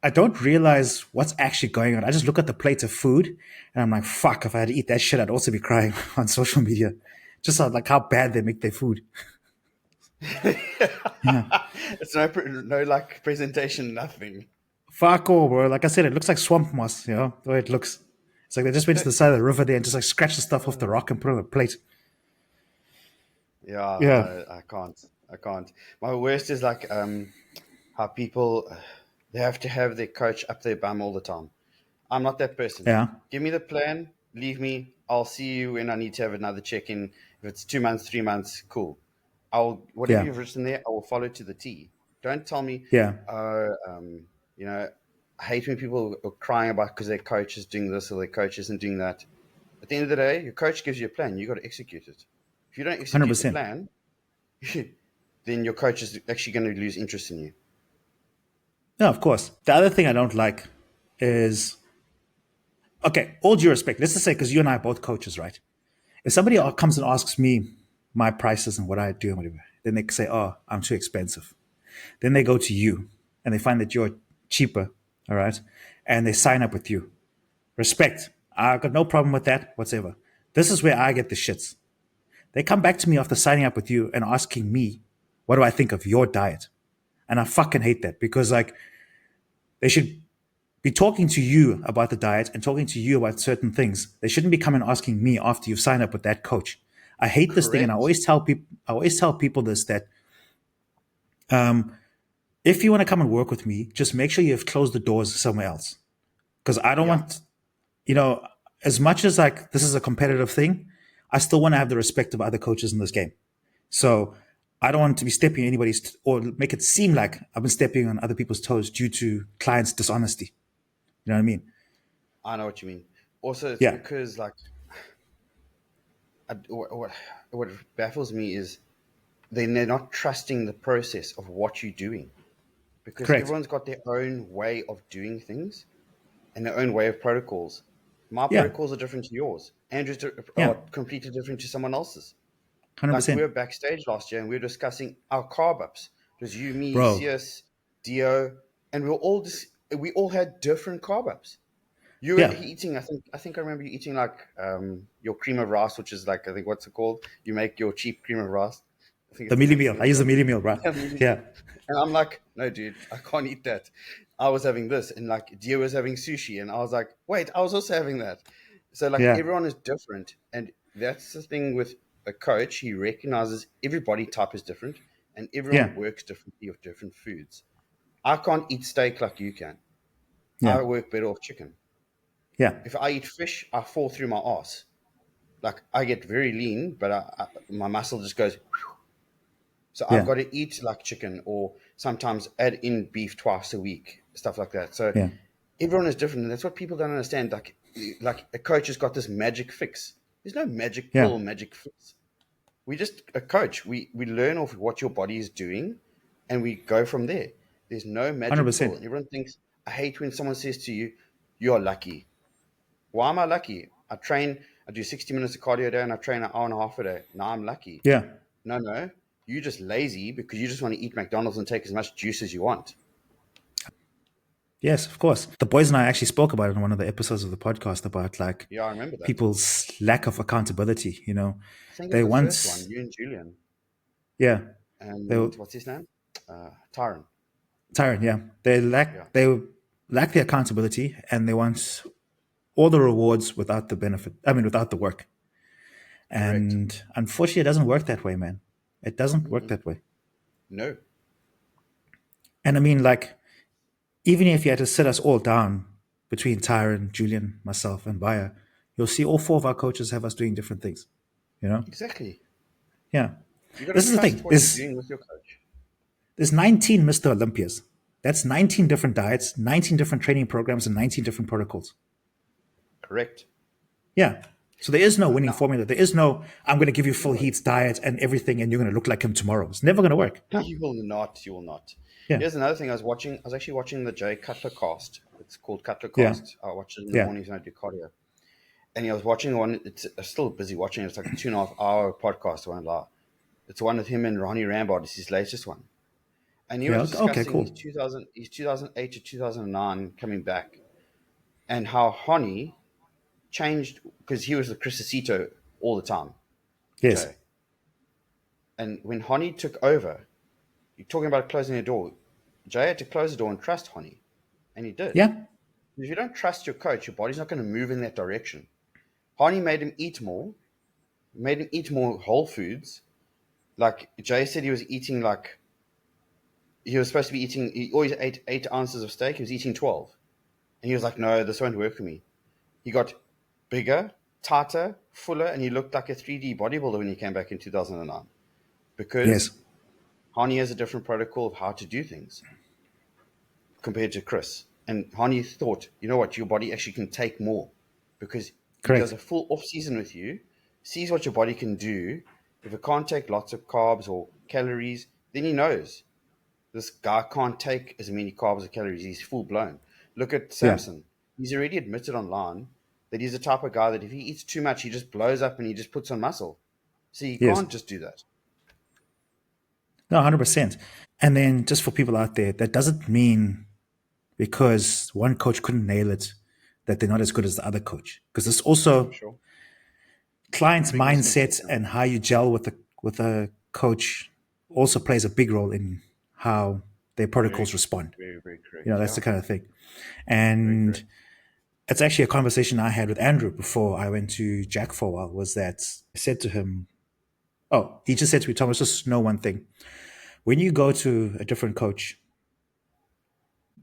I don't realize what's actually going on. I just look at the plate of food and I'm like, fuck, if I had to eat that shit, I'd also be crying on social media. Just like how bad they make their food. It's no like presentation, nothing. Fuck all, bro. Like I said, it looks like swamp moss, you know, the way it looks. It's like they just went to the side of the river there and just like scratched the stuff off the rock and put it on a plate. Yeah. I can't. My worst is like how people, they have to have their coach up their bum all the time. I'm not that person. Yeah. Give me the plan, leave me. I'll see you when I need to have another check-in. If it's 2 months, 3 months, cool. Whatever you've written there, I will follow to the T. Don't tell me, you know, I hate when people are crying about because their coach is doing this or their coach isn't doing that. At the end of the day, your coach gives you a plan. You got to execute it. If you don't execute 100%. the plan, then your coach is actually going to lose interest in you. No, of course. The other thing I don't like is, okay, all due respect, let's just say, because you and I are both coaches, right? If somebody comes and asks me my prices and what I do and whatever, then they say, oh, I'm too expensive. Then they go to you and they find that you're cheaper, all right, and they sign up with you. Respect. I got no problem with that whatsoever. This is where I get the shits. They come back to me after signing up with you and asking me, what do I think of your diet? And I fucking hate that because like they should be talking to you about the diet and talking to you about certain things. They shouldn't be coming asking me after you've signed up with that coach. I hate this thing, and Correct. I always tell people this that if you want to come and work with me, just make sure you've closed the doors somewhere else. Because I don't Yeah. want, as much as like this is a competitive thing, I still want to have the respect of other coaches in this game. So I don't want to be stepping on anybody's or make it seem like I've been stepping on other people's toes due to clients' dishonesty. You know what I mean? I know what you mean. Also, it's Yeah, because like what baffles me is they're not trusting the process of what you're doing because correct. everyone's got their own way of doing things and their own way of protocols. My Yeah, protocols are different to yours. Andrew's yeah, are completely different to someone else's. Like we 100%. were backstage last year and we were discussing our carb ups. It was you, me, Bro, CS, Dio, and we all had different carb ups. You were yeah, eating. I think I remember you eating like your cream of rice, which is like I think what's it called? You make your cheap cream of rice. I think the it's the mealy name meal. of I it. use the mealy meal, bro. Yeah, And I'm like, no, dude, I can't eat that. I was having this, and like Dio was having sushi, and I was like, wait, I was also having that. So like yeah, everyone is different, and that's the thing with a coach. He recognizes every body type is different, and yeah, everyone works differently with different foods. I can't eat steak like you can. yeah, I work better off chicken. yeah, If I eat fish, I fall through my ass. Like I get very lean, but my muscle just goes. So I've yeah, got to eat like chicken or sometimes add in beef twice a week, stuff like that. So yeah, everyone is different, and that's what people don't understand. Like a coach has got this magic fix. There's no magic yeah, pill, magic fix. We just a coach. We learn off what your body is doing, and we go from there. There's no magic pill, 100%. and everyone thinks. I hate when someone says to you, "You are lucky." Why am I lucky? I train. I do 60 minutes of cardio a day, and I train an hour and a half a day. Now I'm lucky. Yeah. No, no. You're just lazy because you just want to eat McDonald's and take as much juice as you want. Yes, of course. The boys and I actually spoke about it in one of the episodes of the podcast about like Yeah, I remember that. people's lack of accountability. I think it was They the first one, once, you and Julian. yeah, they were And what's his name? Tyron. tired. Yeah, Yeah, they lack the accountability, and they want all the rewards without the benefit. I mean, without the work. correct. And unfortunately, it doesn't work that way, man. It doesn't work Mm-mm. that way. No. And I mean, like, even if you had to sit us all down between Tyron, Julian, myself, and Baya, you'll see all four of our coaches have us doing different things. You know? Exactly. Yeah. You got to This is the trust thing. what you're doing with your coach. There's 19 Mr. Olympias. That's 19 different diets, 19 different training programs, and 19 different protocols. Correct. Yeah. So there is no winning Now, formula. There is no, I'm going to give you full no, heats diet and everything, and you're going to look like him tomorrow. It's never going to work. you will not. You will not. Yeah. Here's another thing I was watching. I was actually watching the Jay Cutler cast. It's called Cutler Yeah. Cast. I watch it in the Yeah. mornings when I do cardio. And I was watching one. I'm still busy watching it. It's like a 2.5 hour podcast. I won't lie. It's one with him and Ronnie Rambod. It's his latest one. And he Yeah. was Okay, discussing cool. his 2008 to 2009 coming back and how Honey changed because he was the Crisacito all the time, Yes. Jay. And when Honey took over, you're talking about closing the door. Jay had to close the door and trust Honey. And he did. Yeah. If you don't trust your coach, your body's not going to move in that direction. Honey made him eat more, whole foods. Like Jay said, he was eating like he was supposed to be eating. He always ate 8 ounces of steak. He was eating 12, and he was like, "No, this won't work for me." He got bigger, tighter, fuller, and he looked like a 3D bodybuilder when he came back in 2009 because Yes. Hani has a different protocol of how to do things compared to Chris. And Hani thought, you know what, your body actually can take more because he does Correct. a full off season with you, sees what your body can do. If it can't take lots of carbs or calories, then he knows this guy can't take as many carbs or calories. He's full blown. Look at Yeah. Samson. He's already admitted online that he's the type of guy that if he eats too much, he just blows up and he just puts on muscle. So you Yes. can't just do that. No, 100%. And then just for people out there, that doesn't mean because one coach couldn't nail it that they're not as good as the other coach. Because it's For also sure. client's Big mindset misconception. and how you gel with a coach also plays a big role in how their Very, protocols respond. very, very You know, correct. that's Yeah, the kind of thing. very And correct. it's actually a conversation I had with Andrew before I went to Jack for a while, was that I said to him, oh, he just said to me, Thomas, just know one thing. When you go to a different coach,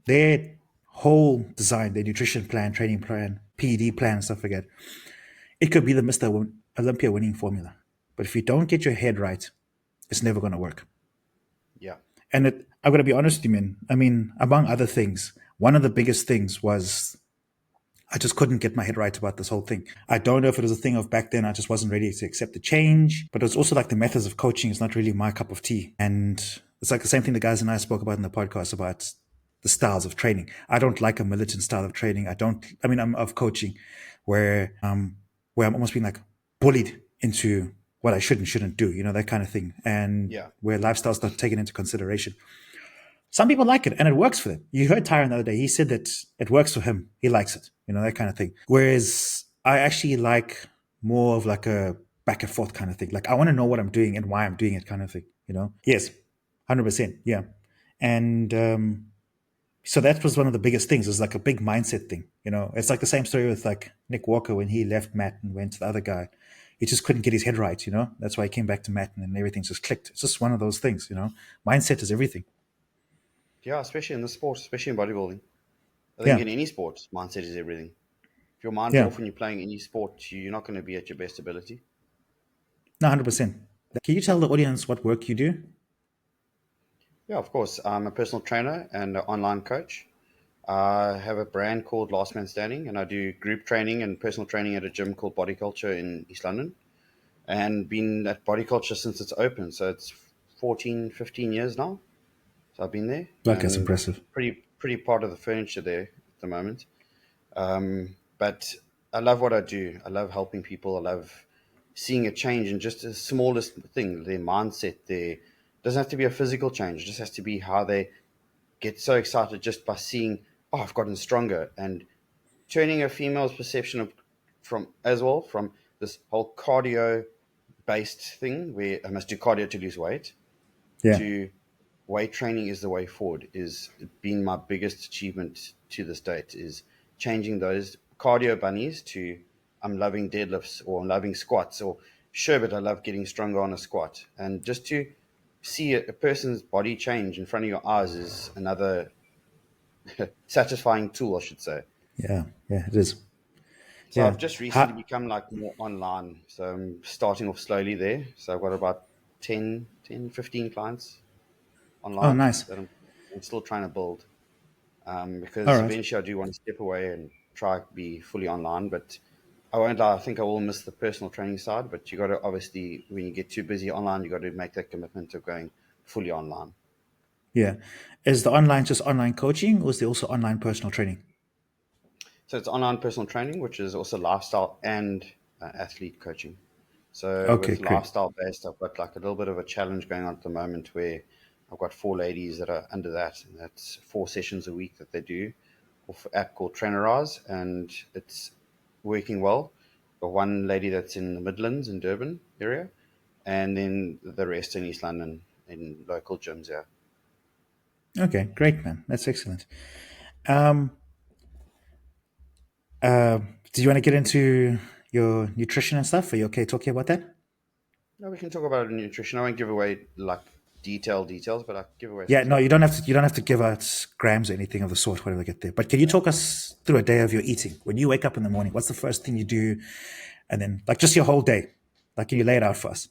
their whole design, their nutrition plan, training plan, PED plan, and stuff like that, it could be the Mr. Olympia winning formula. But if you don't get your head right, it's never going to work. Yeah, And I've got to be honest with you, man. I mean, among other things, one of the biggest things was I just couldn't get my head right about this whole thing. I don't know if it was a thing of back then, I just wasn't ready to accept the change, but it was also like the methods of coaching is not really my cup of tea. And it's like the same thing the guys and I spoke about in the podcast about the styles of training. I don't like a militant style of training. I'm of coaching where I'm almost being like bullied into what I should and shouldn't do, you know, that kind of thing. And yeah, where lifestyle's not taken into consideration. Some people like it and it works for them. You heard Tyron the other day. He said that it works for him. He likes it, you know, that kind of thing. Whereas I actually like more of like a back and forth kind of thing. Like I want to know what I'm doing and why I'm doing it kind of thing, you know? Yes, 100%. Yeah. And so that was one of the biggest things. It was like a big mindset thing, you know? It's like the same story with like Nick Walker when he left Matt and went to the other guy. He just couldn't get his head right, you know? That's why he came back to Matt and then everything just clicked. It's just one of those things, you know? Mindset is everything. yeah. Especially in the sport, especially in bodybuilding. I think Yeah. in any sport, mindset is everything. If your mind's Yeah. off when you're playing any sport, you're not going to be at your best ability. No, 100%. Can you tell the audience what work you do? Yeah, of course. I'm a personal trainer and an online coach. I have a brand called Last Man Standing, and I do group training and personal training at a gym called Body Culture in East London. And been at Body Culture since it's open. So it's 14, 15 years now. So I've been there Okay, that's and impressive. pretty part of the furniture there at the moment. But I love what I do. I love helping people. I love seeing a change in just the smallest thing, their mindset. There doesn't have to be a physical change. It just has to be how they get so excited just by seeing, oh, I've gotten stronger, and turning a female's perception of from this whole cardio based thing where I must do cardio to lose weight Yeah. to weight training is the way forward is been my biggest achievement to this date is changing those cardio bunnies to I'm loving deadlifts or I'm loving squats or sure, but I love getting stronger on a squat. And just to see a person's body change in front of your eyes is another satisfying tool, I should say. Yeah. Yeah, it is. So Yeah. I've just recently How, become like more online. So I'm starting off slowly there. So I've got about 15 clients oh, online nice. that I'm still trying to build All because right. eventually I do want to step away and try to be fully online. But I won't lie, I think I will miss the personal training side. But you got to obviously, when you get too busy online, you got to make that commitment of going fully online. Yeah. Is the online just online coaching or is there also online personal training? So it's online personal training, which is also lifestyle and athlete coaching. So Okay, with great. lifestyle based, I've got like a little bit of a challenge going on at the moment where I've got four ladies that are under that, and that's 4 sessions a week that they do off an app called Trainerize, and it's working well. Got one lady that's in the Midlands in Durban area, and then the rest in East London in local gyms. Yeah. Okay, great, man. That's excellent. Um, uh, do you want to get into your nutrition and stuff? Are you okay talking about that? No, we can talk about nutrition. I won't give away like details, but I give away some Yeah, no, stuff. you don't have to. You don't have to give out grams or anything of the sort. Whatever we get there. But can you talk us through a day of your eating? When you wake up in the morning, what's the first thing you do, and then like just your whole day? Like, can you lay it out for us?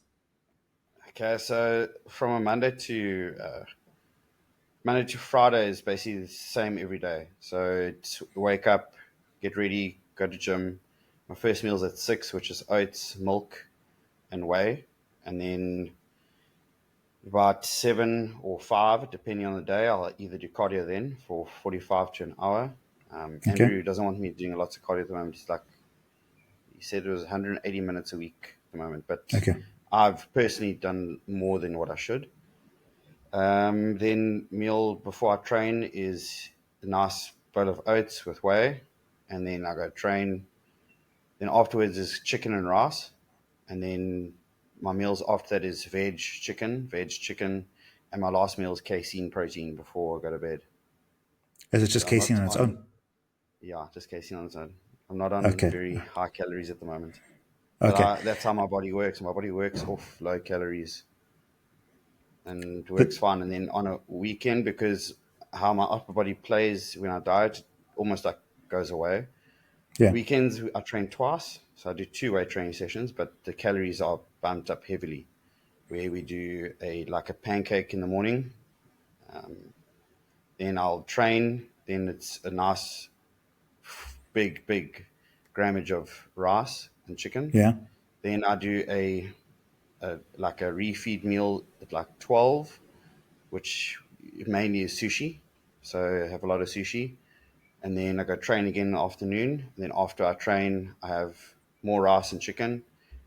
Okay, so from a Monday to Friday is basically the same every day. So it's wake up, get ready, go to gym. My first meal is at 6, which is oats, milk, and whey, and then about 7 or 5, depending on the day, I'll either do cardio then for 45 to an hour. Okay. Andrew doesn't want me doing lots of cardio at the moment. He's like, he said it was 180 minutes a week at the moment, but Okay. I've personally done more than what I should. Then meal before I train is a nice bowl of oats with whey, and then I go train. Then afterwards is chicken and rice, and then my meals after that is veg chicken, and my last meal is casein protein before I go to bed. Is it just So I'm casein not on its on, own? yeah, just casein on its own. I'm not on Okay. very high calories at the moment, but Okay. that's how my body works. My body works off low calories and But works fine. And then on a weekend, because how my upper body plays when I diet, almost like goes away. yeah. Weekends I train twice, so I do two-way training sessions, but the calories are bumped up heavily. Where we do a pancake in the morning, then I'll train. Then it's a nice big grammage of rice and chicken. Yeah. Then I do a refeed meal at like 12, which mainly is sushi. So I have a lot of sushi. And then I go train again in the afternoon. And then after I train, I have more rice and chicken,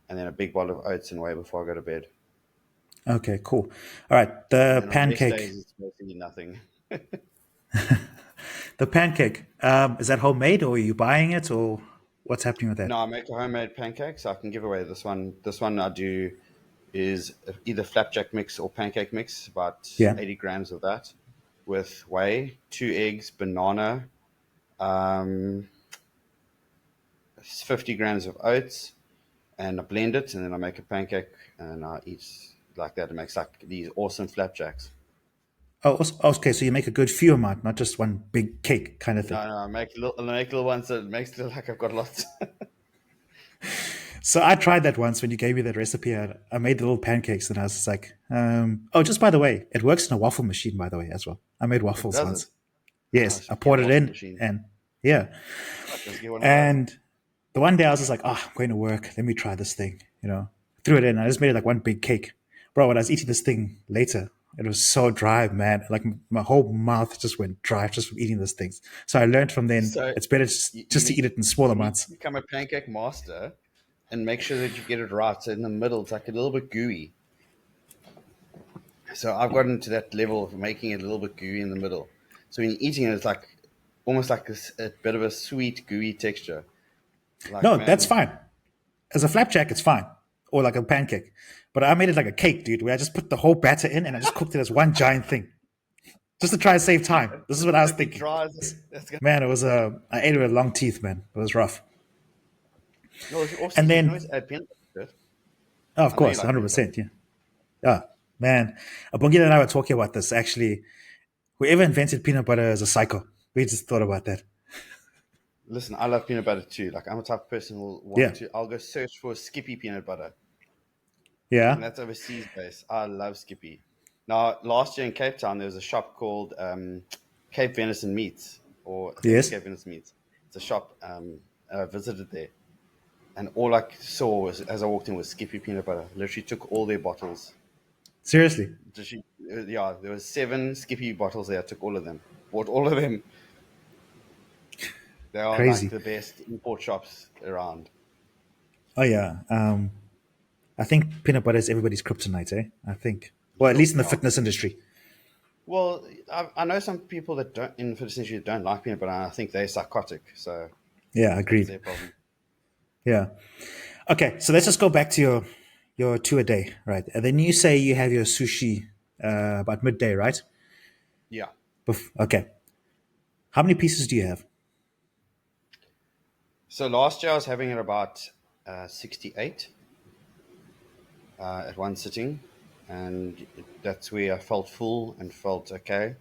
and then a big bowl of oats and whey before I go to bed. Okay, cool. All right. And then on rest days, it's basically nothing. The pancake, is that homemade or are you buying it or what's happening with that? No, I make a homemade pancake, so I can give away this one. This one I do is either flapjack mix or pancake mix, about Yeah. 80 grams of that with whey, 2 eggs, banana, um, 50 grams of oats, and I blend it, and then I make a pancake, and I eat like that. It makes like these awesome flapjacks. Oh, okay. So you make a good few amount, not just one big cake kind of thing. No, I make little ones that makes it look like I've got lots. So I tried that once when you gave me that recipe. I made the little pancakes and I was just like, oh, just by the way, it works in a waffle machine, by the way, as well. I made waffles Does it? once. Oh, I Yes, I should get a poured it waffle in machine. and yeah. Let's get one of those. And the one day I was just like, I'm going to work. Let me try this thing. Threw it in. I just made it like one big cake. Bro, when I was eating this thing later, it was so dry, man. Like my whole mouth just went dry just from eating these things. So I learned from then So it's better just to eat it in small you need to amounts. become a pancake master and make sure that you get it right. So in the middle, it's like a little bit gooey. So I've gotten to that level of making it a little bit gooey in the middle. So when you're eating it, it's like almost like a bit of a sweet gooey texture. Like No, that's man, fine. As a flapjack, it's fine. Or like a pancake. But I made it like a cake, dude, where I just put the whole batter in and I just cooked it as one giant thing. Just to try and save time. This is what I was it'd be thinking. dry. That's gonna, Man, I ate it with long teeth, man. It was rough. no, also And you can always then, add peanut butter to it. oh, of I know you course, like peanut butter. 100%. Yeah. Ah, man. Abongile and I were talking about this. Actually, whoever invented peanut butter is a psycho. We just thought about that. Listen, I love peanut butter too. Like I'm a type of person who will want Yeah. to. I'll go search for Skippy peanut butter, and Yeah. that's overseas based. I love Skippy. Now, last year in Cape Town, there was a shop called Cape Venison Meats, or I think it was Yes. Cape Venison Meats. It's a shop. I visited there, and all I saw was, as I walked in, was Skippy peanut butter. Literally took all their bottles. Seriously. Yeah, there was 7 Skippy bottles there. I took all of them. Bought all of them. They are like Crazy. the best import shops around. Oh, yeah. I think peanut butter is everybody's kryptonite, eh? I think. Well, at Sure. least in the Oh. fitness industry. Well, I know some people that don't in the fitness industry don't like peanut butter, and I think they're psychotic. So Yeah, that's agreed. their problem. Yeah. Okay, so let's just go back to your 2 a day, right? And then you say you have your sushi about midday, right? Yeah. Okay. How many pieces do you have? So last year I was having it about 68 at one sitting, and that's where I felt full and felt okay.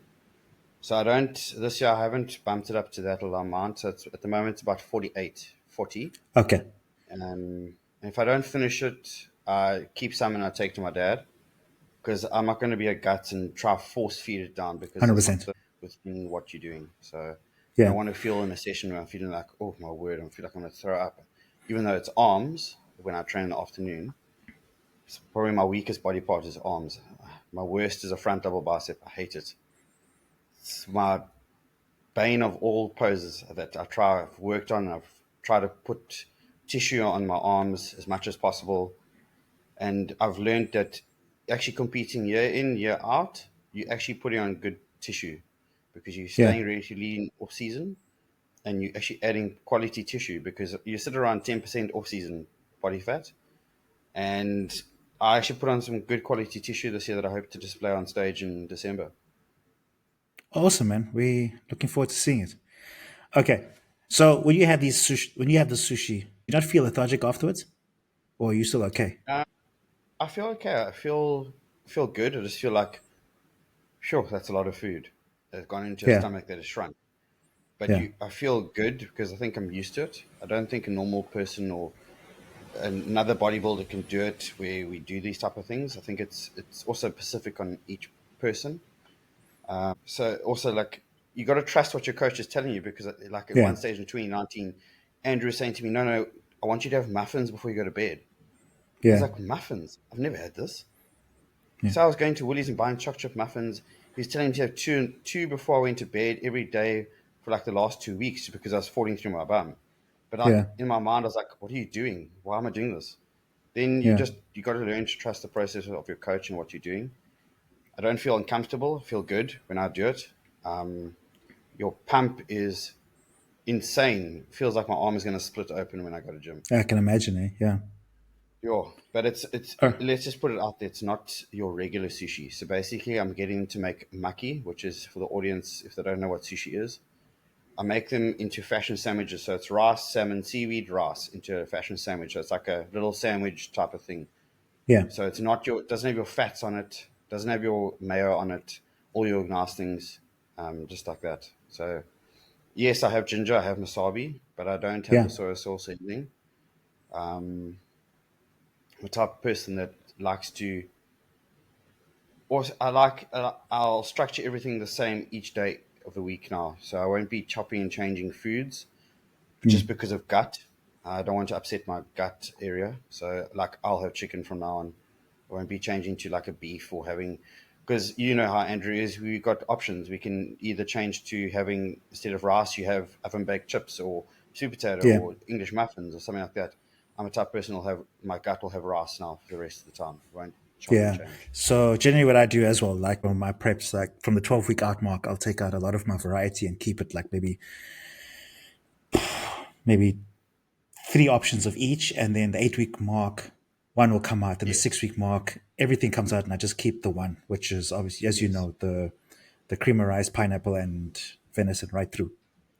So I don't, this year I haven't bumped it up to that amount. So at the moment it's about 48, 40. Okay. And if I don't finish it, I keep some and I take to my dad because I'm not going to be a guts and try force feed it down because it's not 100%. the within what you're doing. So I Yeah. don't want to feel in a session where I'm feeling like, oh my word, I feel like I'm going to throw up. Even though it's arms, when I train in the afternoon, it's probably my weakest body part is arms. My worst is a front double bicep. I hate it. It's my bane of all poses that I've worked on. I've tried to put tissue on my arms as much as possible. And I've learned that actually competing year in, year out, you're actually putting on good tissue because you're Yeah. staying relatively lean off season, and you're actually adding quality tissue because you sit around 10% off season body fat. And I actually put on some good quality tissue this year that I hope to display on stage in December. Awesome, man. We looking forward to seeing it. Okay. So when you have the sushi, you not feel lethargic afterwards, or are you still okay? I feel okay. I feel good. I just feel like, sure, that's a lot of food that's gone into a Yeah. stomach that is shrunk. But Yeah. I feel good because I think I'm used to it. I don't think a normal person or another bodybuilder can do it where we do these type of things. I think it's also specific on each person. So also like you got to trust what your coach is telling you because like at Yeah. one stage in 2019, Andrew was saying to me, no, I want you to have muffins before you go to bed. I was Yeah. like, muffins? I've never had this. Yeah. So I was going to Woolies and buying chocolate chip muffins. He was telling me to have two before I went to bed every day for like the last 2 weeks because I was falling through my bum. But like Yeah. in my mind, I was like, what are you doing? Why am I doing this? Then Yeah. you got to learn to trust the process of your coach and what you're doing. I don't feel uncomfortable. I feel good when I do it. Um, your pump is insane. Feels like my arm is going to split open when I go to gym. I can imagine, eh? Yeah. Yeah, but it's Oh, let's just put it out there. It's not your regular sushi. So basically, I'm getting to make maki, which is for the audience if they don't know what sushi is. I make them into fashion sandwiches. So it's rice, salmon, seaweed, rice into a fashion sandwich. So it's like a little sandwich type of thing. yeah. So it's not your doesn't have your fats on it, doesn't have your mayo on it, all your nice things, just like that. So yes, I have ginger, I have wasabi, but I don't have Yeah. the soy sauce or anything. I'm the type of person that likes to, or I'll structure everything the same each day of the week now. So I won't be chopping and changing foods just Mm. because of gut. I don't want to upset my gut area. So like I'll have chicken from now on. I won't be changing to like a beef or having, because you know how Andrew is. We've got options. We can either change to having, instead of rice, you have oven baked chips or sweet potato Yeah. or English muffins or something like that. I'm a type of person who'll have, my gut will have rice now for the rest of the time. It won't chop and Yeah. change. So generally what I do as well, like on my preps, like from the 12-week out mark, I'll take out a lot of my variety and keep it like maybe three options of each. And then the 8-week mark, one will come out. And the Yes. 6-week mark, everything comes out and I just keep the one, which is obviously, as you Yes. know, the cream of rice, pineapple and venison right through.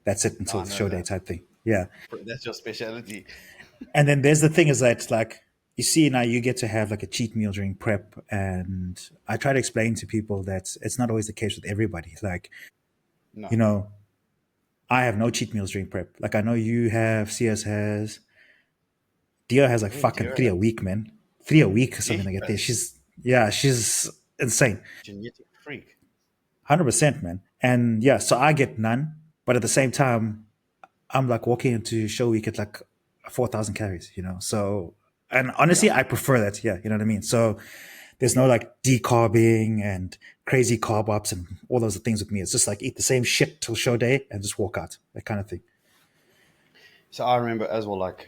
That's it until I the know show day that. type thing. Yeah. That's your specialty. And then there's the thing is that like you see now you get to have like a cheat meal during prep, and I try to explain to people that it's not always the case with everybody. Like, No. you know, I have no cheat meals during prep. Like I know you have, CS has, Dio has like I think fucking Deer three a has, week, man. 3 a week or yeah, something he like that. There. does. She's insane. Genetic freak. 100%, man. And yeah, so I get none, but at the same time, I'm like walking into show week at like 4,000 calories, you know? So, and Yeah. honestly, I prefer that. Yeah. You know what I mean? So there's no like decarbing and crazy carb ups and all those things with me. It's just like eat the same shit till show day and just walk out, that kind of thing. So I remember as well, like,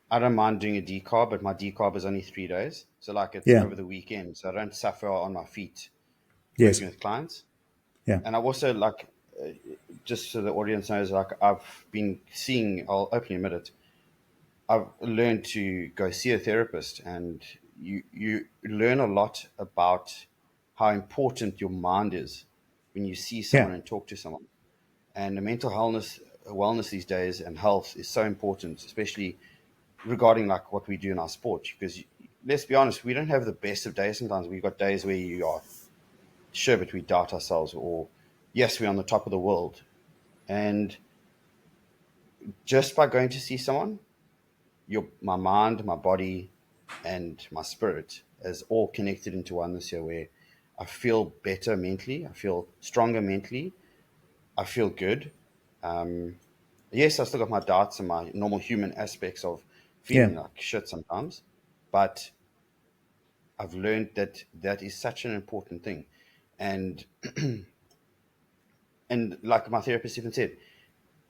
I don't mind doing a decarb, but my decarb is only 3 days. So like it's Yeah. over the weekend. So I don't suffer on my feet Yes. working with clients. Yeah. And I've also like, just so the audience knows, like I've been seeing, I'll openly admit it, I've learned to go see a therapist, and you learn a lot about how important your mind is when you see Yeah. someone and talk to someone. And the mental wellness these days and health is so important, especially regarding like what we do in our sport. Because let's be honest, we don't have the best of days. Sometimes we've got days where you are sure, but we doubt ourselves, or yes, we're on the top of the world. And just by going to see someone, my mind, my body, and my spirit is all connected into one this year, where I feel better mentally, I feel stronger mentally, I feel good. Yes, I still got my doubts and my normal human aspects of Yeah. feeling like shit sometimes, but I've learned that that is such an important thing. And like my therapist even said,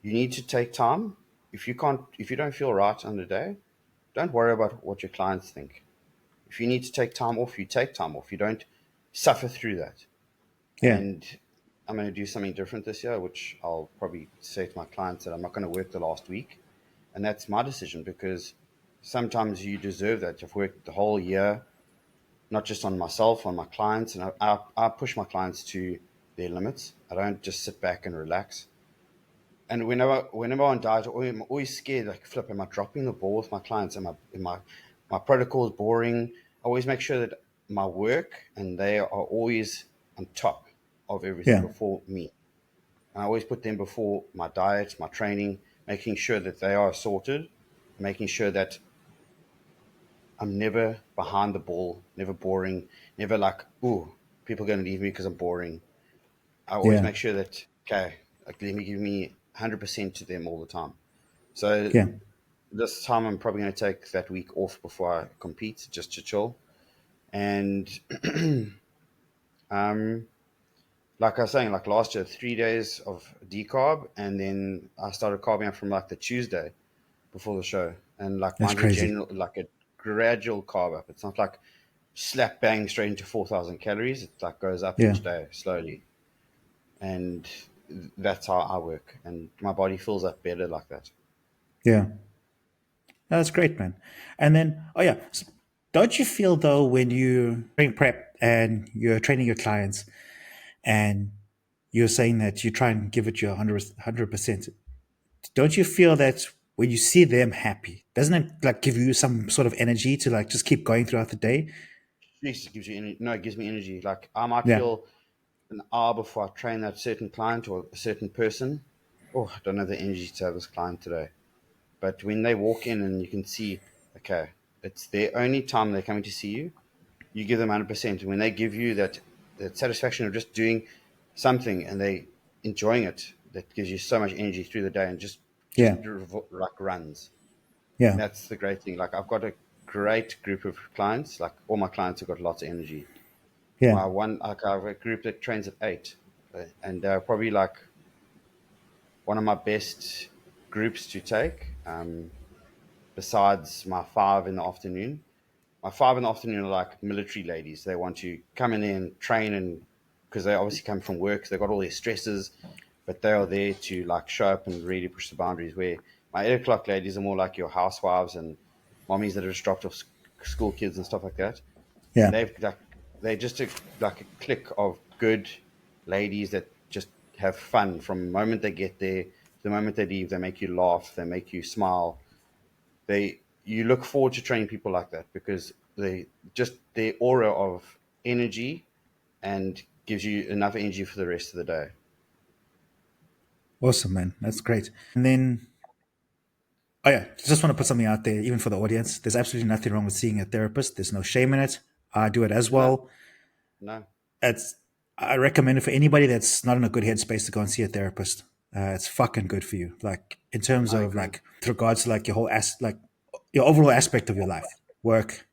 you need to take time. If you don't feel right on the day, don't worry about what your clients think. If you need to take time off, you take time off. You don't suffer through that. Yeah. And I'm going to do something different this year, which I'll probably say to my clients that I'm not going to work the last week. And that's my decision, because sometimes you deserve that. I've worked the whole year, not just on myself, on my clients. And I push my clients to their limits. I don't just sit back and relax. And whenever I'm on diet, I'm always scared, like, flip, am I dropping the ball with my clients? My protocol is boring? I always make sure that my work and they are always on top of everything Yeah. before me. And I always put them before my diet, my training, making sure that they are sorted, making sure that I'm never behind the ball, never boring, never like, ooh, people are going to leave me because I'm boring. I always Yeah. make sure that, okay, like, let me give me 100% to them all the time. So Yeah. this time I'm probably going to take that week off before I compete, just to chill. And like I was saying, like last year, 3 days of decarb, and then I started carving up from like the Tuesday before the show, and like That's mine's a crazy. general, like a gradual carb up. It's not like slap bang straight into 4,000 calories. It like goes up Yeah. each day slowly, and that's how I work, and my body fills up better like that. Yeah. That's great, man. And then, oh yeah, don't you feel though when you doing prep and you're training your clients and you're saying that you try and give it your 100%, don't you feel that when you see them happy, doesn't it like give you some sort of energy to like just keep going throughout the day? Yes, it gives you energy. No, it gives me energy. Like I might Yeah. feel an hour before I train that certain client or a certain person, oh, I don't have the energy to have this client today. But when they walk in and you can see, okay, it's their only time they're coming to see you, you give them 100%. And when they give you that satisfaction of just doing something and they enjoying it, that gives you so much energy through the day, and just Yeah. like runs. Yeah. And that's the great thing. Like I've got a great group of clients. Like all my clients have got lots of energy. Yeah. My one, like I have a group that trains at 8, and they're probably like one of my best groups to take. Besides my 5 in the afternoon. My 5 in the afternoon are like military ladies. They want to come in there and train, and because they obviously come from work, they've got all their stresses, but they are there to like show up and really push the boundaries. Where my 8 o'clock ladies are more like your housewives and mommies that are just dropped off school kids and stuff like that. And Yeah. they're just like a clique of good ladies that just have fun from the moment they get there to the moment they leave. They make you laugh, they make you smile. You look forward to training people like that, because they just their aura of energy and gives you enough energy for the rest of the day. Awesome, man. That's great. And then, oh yeah, just want to put something out there, even for the audience. There's absolutely nothing wrong with seeing a therapist. There's no shame in it. I do it as No, well. no, It's I recommend it for anybody that's not in a good headspace to go and see a therapist. It's fucking good for you. Like in terms I of agree. like with regards to like your whole like your overall aspect of your life, work,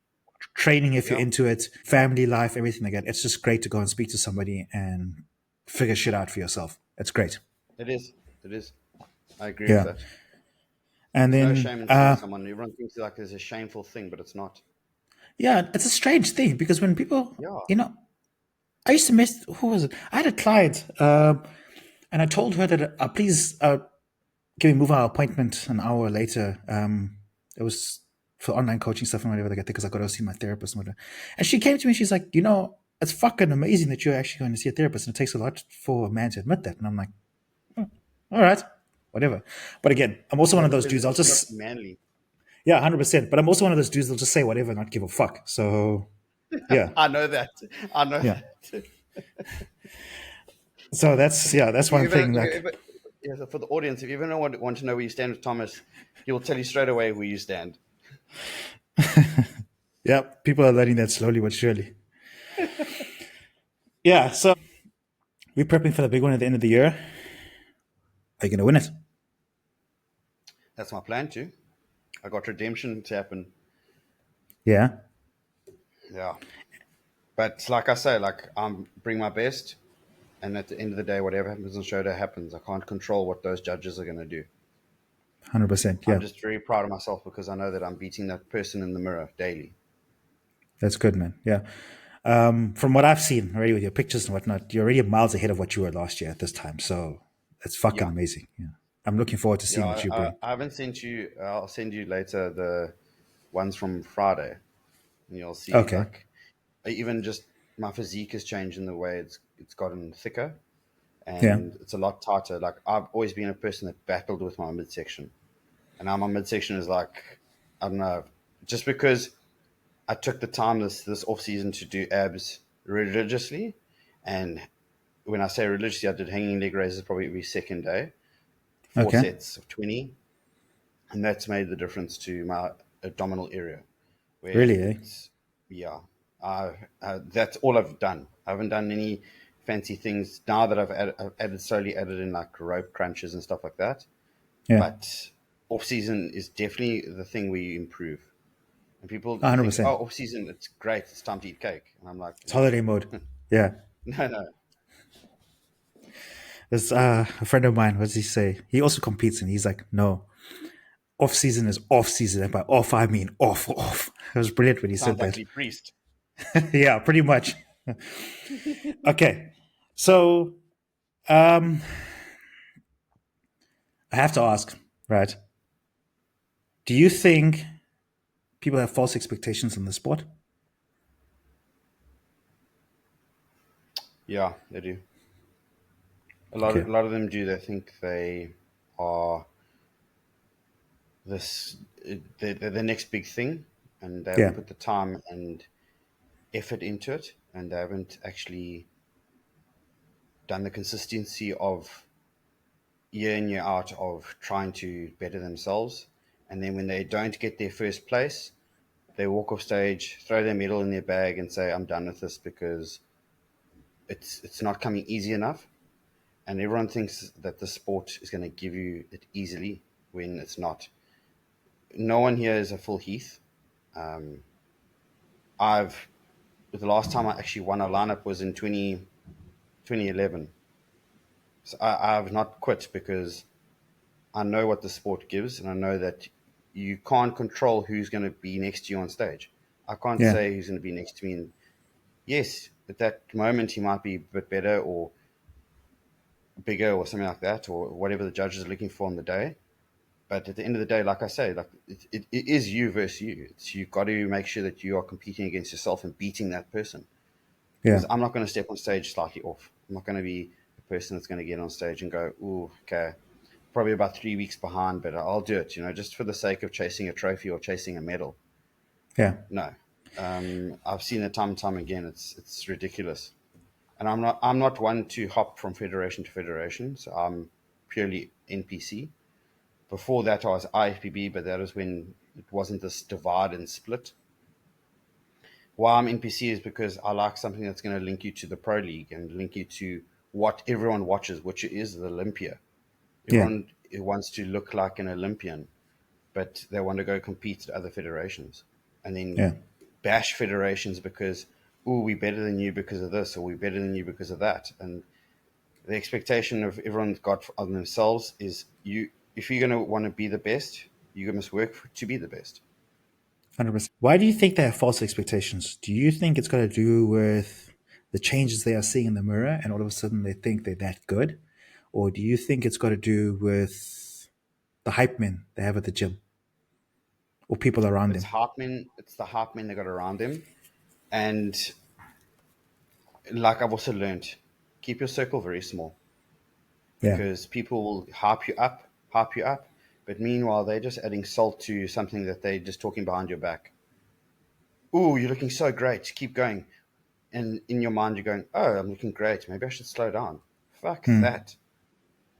training if you're Yeah, into it, family life, everything like that. It's just great to go and speak to somebody and figure shit out for yourself. It's great. it is. It is. I agree with Yeah. that. And There's no then shame in seeing someone. Everyone thinks like there's a shameful thing, but it's not. yeah, it's a strange thing because when people, Yeah, I used to miss who was it? I had a client, and I told her that please can we move our appointment an hour later? It was for online coaching stuff and whatever like that because I got to see my therapist and whatever. And she came to me, she's like, it's fucking amazing that you're actually going to see a therapist, and it takes a lot for a man to admit that. And I'm like, all right, whatever. But again, I'm also one of those because dudes. I'll it's not just manly. yeah, 100%. But I'm also one of those dudes that'll just say whatever and not give a fuck. So yeah, I know that. I know yeah. that. So that's If you one ever, thing. if you Like ever yeah, so for the audience, if you ever want to know where you stand with Thomas, he'll tell you straight away where you stand. yeah, people are learning that slowly but surely. Yeah. So we're prepping for the big one at the end of the year. Are you gonna win it? That's my plan too. I got redemption to happen. Yeah. Yeah. But like I say, like I'm bring my best, and at the end of the day, whatever happens on show day happens. I can't control what those judges are going to do. 100%. I'm Yeah. just very proud of myself because I know that I'm beating that person in the mirror daily. That's good, man. Yeah. From what I've seen already with your pictures and whatnot, you're already miles ahead of what you were last year at this time. So it's fucking Yeah. amazing. Yeah. I'm looking forward to Yeah, seeing what you bring. I haven't sent you. I'll send you later the ones from Friday, and you'll see Okay. like even just my physique has changed in the way it's gotten thicker Yeah. and it's a lot tighter. Like I've always been a person that battled with my midsection, and now my midsection is like I don't know, just because I took the time this off season to do abs religiously, and when I say religiously, I did hanging leg raises probably every second day, four Okay. sets of 20, and that's made the difference to my abdominal area where Really, eh? it's yeah that's all I've done. I haven't done any fancy things now that I've slowly added in like rope crunches and stuff like that, Yeah. but off season is definitely the thing where you improve. And people think, 100%. oh, off season it's great, it's time to eat cake, and I'm like, It's no. holiday mode. Yeah. No, no. There's a friend of mine, what does he say? He also competes and he's like, no, off season is off season. And by off, I mean off, off. It was brilliant when he said Sounds like that. Lee Priest. Yeah, pretty much. Okay. So um, I have to ask, right? Do you think people have false expectations in the sport? Yeah, they do. Okay. A lot of them do. They think they are this they're the next big thing, and they Yeah. haven't put the time and effort into it, and they haven't actually done the consistency of year in year out of trying to better themselves. And then when they don't get their first place, they walk off stage, throw their medal in their bag, and say, "I'm done with this because it's not coming easy enough." And everyone thinks that the sport is going to give you it easily when it's not. No one here is a full Heath. Um, I've the last time I actually won a lineup was in 2011. So I've not quit because I know what the sport gives, and I know that you can't control who's going to be next to you on stage. I can't Yeah. say who's going to be next to me. And yes, at that moment he might be a bit better or bigger or something like that, or whatever the judges are looking for on the day. But at the end of the day, like I say, like it is you versus you. You've got to make sure that you are competing against yourself and beating that person. Yeah. Because I'm not going to step on stage slightly off. I'm not going to be a person that's going to get on stage and go, "Ooh, okay, probably about 3 weeks behind, but I'll do it." Just for the sake of chasing a trophy or chasing a medal. Yeah. No, I've seen it time and time again. It's ridiculous, and I'm not one to hop from federation to federation. So I'm purely NPC. Before that, I was IFPB, but that was when it wasn't this divide and split. Why I'm NPC is because I like something that's going to link you to the Pro League and link you to what everyone watches, which is the Olympia. Yeah. Everyone wants to look like an Olympian, but they want to go compete at other federations and then Yeah. bash federations because, oh, we're better than you because of this, or we're better than you because of that. And the expectation of everyone's got on themselves is if you're going to want to be the best, you must work to be the best. 100%. Why do you think they have false expectations? Do you think it's got to do with the changes they are seeing in the mirror and all of a sudden they think they're that good? Or do you think it's got to do with the hype men they have at the gym or people around them? It's the hype men they got around them. And like I've also learned, keep your circle very small Yeah. because people will hype you up, but meanwhile they're just adding salt to something that they're just talking behind your back. "Oh, you're looking so great. Keep going." And in your mind, you're going, "Oh, I'm looking great. Maybe I should slow down." Fuck Hmm. that.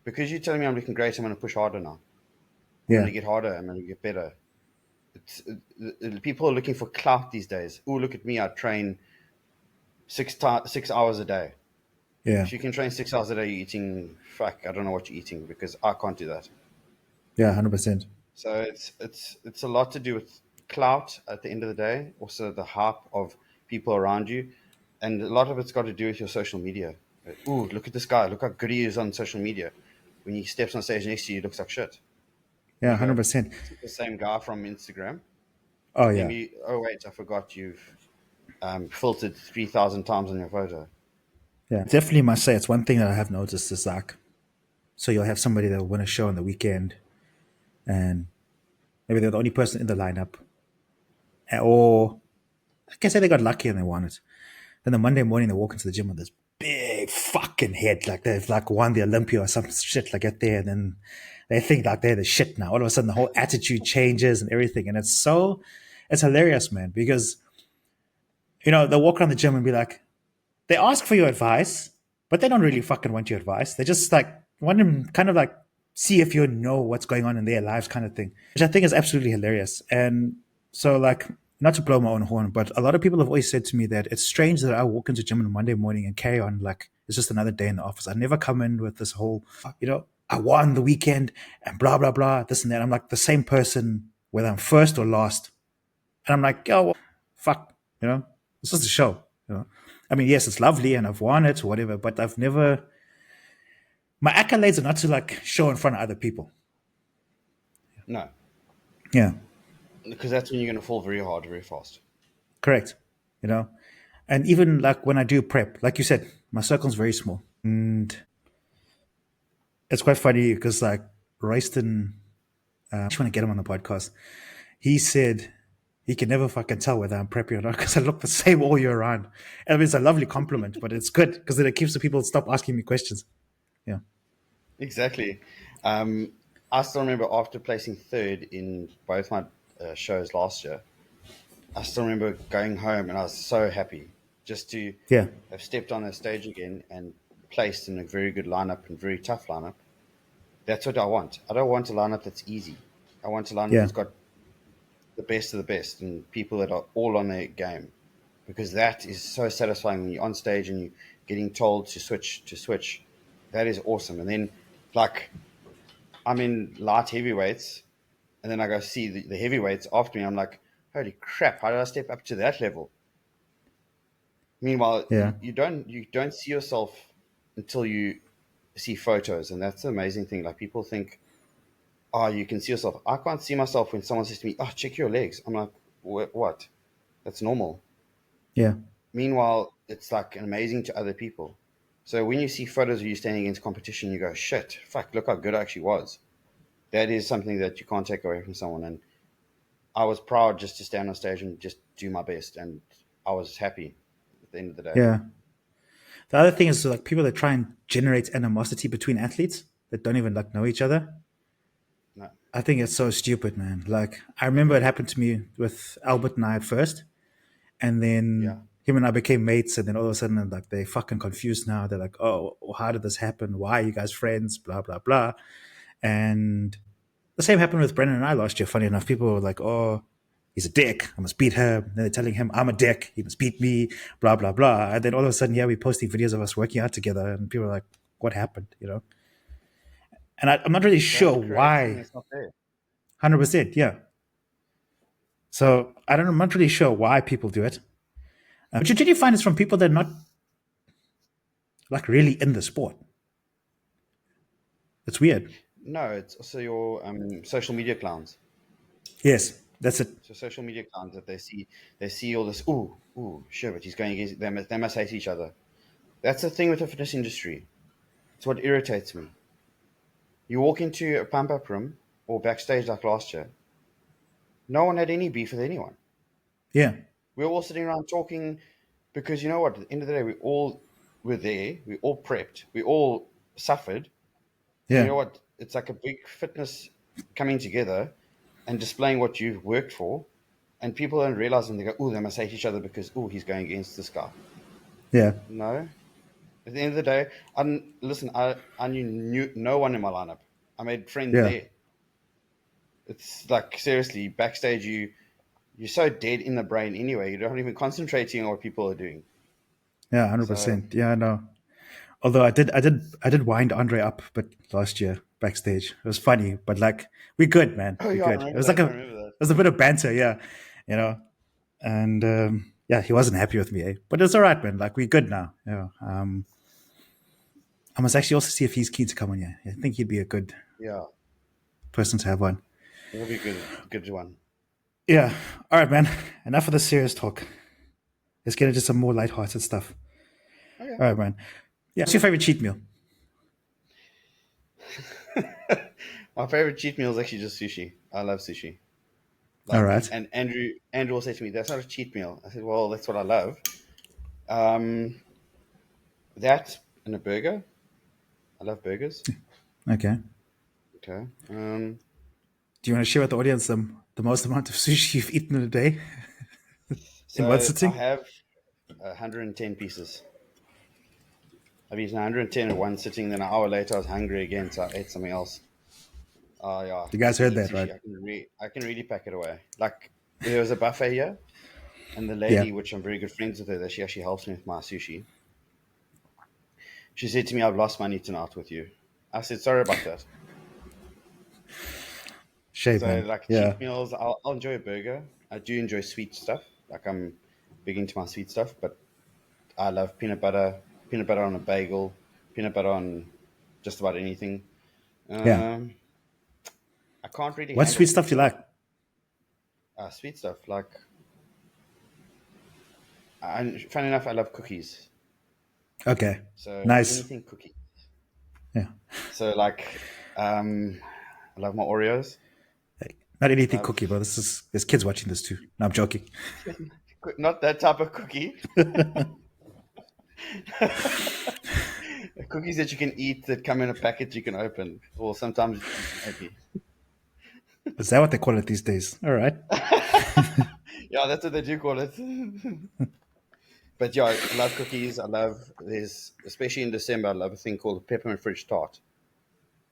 Because you're telling me I'm looking great, I'm going to push harder now. I'm going Yeah. to get harder. I'm going to get better. People are looking for clout these days. "Oh, look at me. I train 6 hours a day." Yeah. If you can train 6 hours a day, you're eating, fuck, I don't know what you're eating because I can't do that. Yeah. 100%. So it's a lot to do with clout at the end of the day, also the hype of people around you, and a lot of it's got to do with your social media. Ooh, look at this guy! Look how good he is on social media. When he steps on stage next to you, he looks like shit. Yeah. And you go, 100%. "Is it the same guy from Instagram?" Oh, Then yeah. oh wait, I forgot you've filtered 3,000 times on your photo. Yeah, definitely must say it's one thing that I have noticed is like, so you'll have somebody that will win a show on the weekend, and maybe they're the only person in the lineup, or I guess say they got lucky and they won it. Then the Monday morning they walk into the gym with this big fucking head, like they've like won the Olympia or some shit, like get there, and then they think like they're the shit now. All of a sudden the whole attitude changes and everything, and it's hilarious, man, because they'll walk around the gym and be like, they ask for your advice, but they don't really fucking want your advice. They just like want to kind of like see if you know what's going on in their lives, kind of thing, which I think is absolutely hilarious. And so, like, not to blow my own horn, but a lot of people have always said to me that it's strange that I walk into gym on a Monday morning and carry on like it's just another day in the office. I never come in with this whole, I won the weekend and blah, blah, blah, this and that. I'm like the same person whether I'm first or last. And I'm like, oh, well, fuck, it's just a show. I mean, yes, it's lovely and I've won it or whatever, but my accolades are not to like show in front of other people. No. Yeah. Because that's when you're going to fall very hard, very fast. Correct. And even like when I do prep, like you said, my circle's very small. And it's quite funny because like Royston, I just want to get him on the podcast. He said he can never fucking tell whether I'm preppy or not because I look the same all year round. I mean, it's a lovely compliment, but it's good because then it keeps the people stop asking me questions. Yeah. Exactly. I still remember after placing third in both my shows last year, I still remember going home and I was so happy just to have stepped on a stage again and placed in a very good lineup and very tough lineup. That's what I want. I don't want a lineup that's easy. I want a lineup that's got the best of the best and people that are all on their game, because that is so satisfying when you're on stage and you're getting told to switch. That is awesome. And then, like, I'm in light heavyweights, and then I go see the heavyweights after me. I'm like, holy crap! How did I step up to that level? Meanwhile, you don't see yourself until you see photos, and that's the amazing thing. Like, people think, oh, you can see yourself. I can't see myself when someone says to me, oh, check your legs. I'm like, what? That's normal. Yeah. Meanwhile, it's like amazing to other people. So when you see photos of you standing against competition, you go, shit, fuck, look how good I actually was. That is something that you can't take away from someone. And I was proud just to stand on stage and just do my best. And I was happy at the end of the day. Yeah. The other thing is like people that try and generate animosity between athletes that don't even like know each other. No. I think it's so stupid, man. Like, I remember it happened to me with Albert and I at first. And then him and I became mates. And then all of a sudden, like, they're fucking confused now. They're like, oh, how did this happen? Why are you guys friends? Blah, blah, blah. And the same happened with Brendan and I last year. Funny enough, people were like, oh, he's a dick. I must beat him. And then they're telling him, I'm a dick. He must beat me, blah, blah, blah. And then all of a sudden, we're posting videos of us working out together. And people are like, what happened? And I'm not really sure why. 100%, yeah. So I'm not really sure why people do it. But you generally find it's from people that are not like really in the sport. It's weird. No, it's also your social media clowns. Yes, that's it. So social media clowns that they see all this, ooh, sure, but he's going against them. They must hate each other. That's the thing with the fitness industry. It's what irritates me. You walk into a pump-up room or backstage like last year, no one had any beef with anyone. Yeah. We were all sitting around talking because you know what? At the end of the day, we all were there. We all prepped. We all suffered. Yeah. You know what? It's like a big fitness coming together and displaying what you've worked for. And people don't realize and they go, ooh, they must hate each other because, ooh, he's going against this guy. Yeah. No. At the end of the day, I knew no one in my lineup. I made friends there. It's like, seriously, backstage, you're so dead in the brain anyway. You're not even concentrating on what people are doing. Yeah, 100%. Yeah, I know. Although I did wind Andre up, but last year backstage it was funny. But like, we're good, man. We're good. It was it was a bit of banter, yeah, And he wasn't happy with me, but it's all right, man. Like, we're good now. I must actually also see if he's keen to come on here. I think he'd be a good person to have on. It'll be good one. Yeah. All right, man. Enough of the serious talk. Let's get into some more lighthearted stuff. Okay. All right, man. Yeah. What's your favorite cheat meal? My favorite cheat meal is actually just sushi. I love sushi. All Like, right. and Andrew will say to me, "That's not a cheat meal." I said, "Well, that's what I love." Um, that and a burger. I love burgers. Okay. Okay. Do you want to share with the audience the most amount of sushi you've eaten in a day in one So I sitting? have 110 pieces. I've eaten 110 in one sitting. Then an hour later, I was hungry again, so I ate something else. Oh yeah, You I guys can heard eat that, right? sushi. I can really pack it away. Like there was a buffet here, and the Yeah. lady, which I'm very good friends with her, that she actually helps me with my sushi. She said to me, "I've lost money tonight with you." I said, "Sorry about that." Shame, So man. like Yeah. cheat meals, I'll enjoy a burger. I do enjoy sweet stuff. Like I'm big into my sweet stuff, but I love peanut butter on a bagel, peanut butter on just about anything. Yeah. Um, I can't really What handle sweet stuff you pizza. like? Sweet stuff like, funny enough, I love cookies. Okay. So Nice. anything cookie. Yeah. So like, I love my Oreos. Hey, not anything Love cookie, bro. There's kids watching this too. No, I'm joking. not that type of cookie. Cookies that you can eat that come in a packet you can open, or sometimes maybe. Is that what they call it these days? All right. Yeah, that's what they do call it. But yeah, I love cookies. I love there's especially in December. I love a thing called a peppermint fridge tart.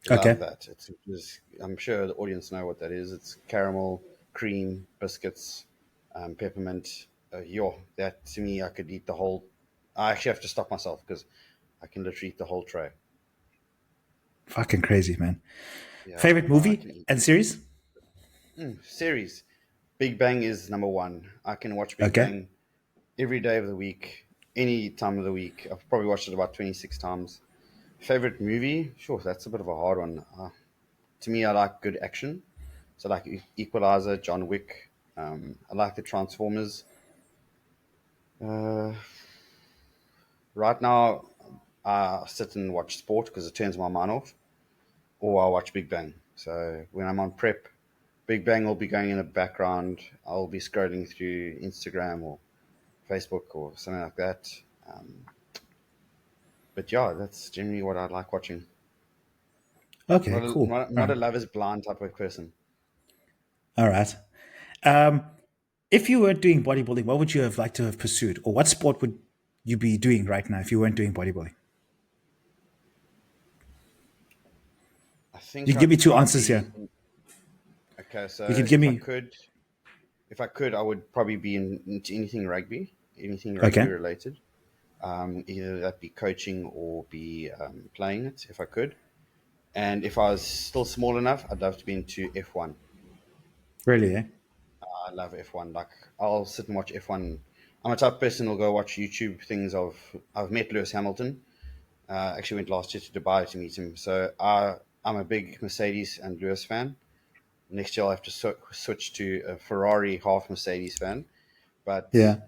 Love Okay. that. I'm sure the audience know what that is. It's caramel, cream, biscuits, peppermint. That to me, I could eat the whole. I actually have to stop myself because I can literally eat the whole tray. Fucking crazy, man. Yeah, Favorite I movie can eat and series? series. Big Bang is number one. I can watch Big Okay. Bang every day of the week, any time of the week. I've probably watched it about 26 times. Favorite movie? Sure, that's a bit of a hard one. To me, I like good action. So, like Equalizer, John Wick. I like the Transformers. Uh, right now, I sit and watch sport because it turns my mind off, or I watch Big Bang. So, when I'm on prep, Big Bang will be going in the background. I'll be scrolling through Instagram or Facebook or something like that. Um, but yeah, that's generally what I like watching. Okay, cool. I'm All not right. a love is blind type of person. All right. Um, if you weren't doing bodybuilding, what would you have liked to have pursued? Or what sport would you be doing right now if you weren't doing bodybuilding? I You think can give me I'd two answers probably here. okay. You can So give me, if I could, I would probably be into anything rugby okay. related. Either that be coaching or be playing it if I could. And if I was still small enough, I'd love to be into F1. Really, eh? I love F1. Like I'll sit and watch F1. I'm a type of person who'll go watch YouTube things of. I've met Lewis Hamilton. Actually went last year to Dubai to meet him. So I'm a big Mercedes and Lewis fan. Next year I'll have to switch to a Ferrari half Mercedes fan. But Yeah.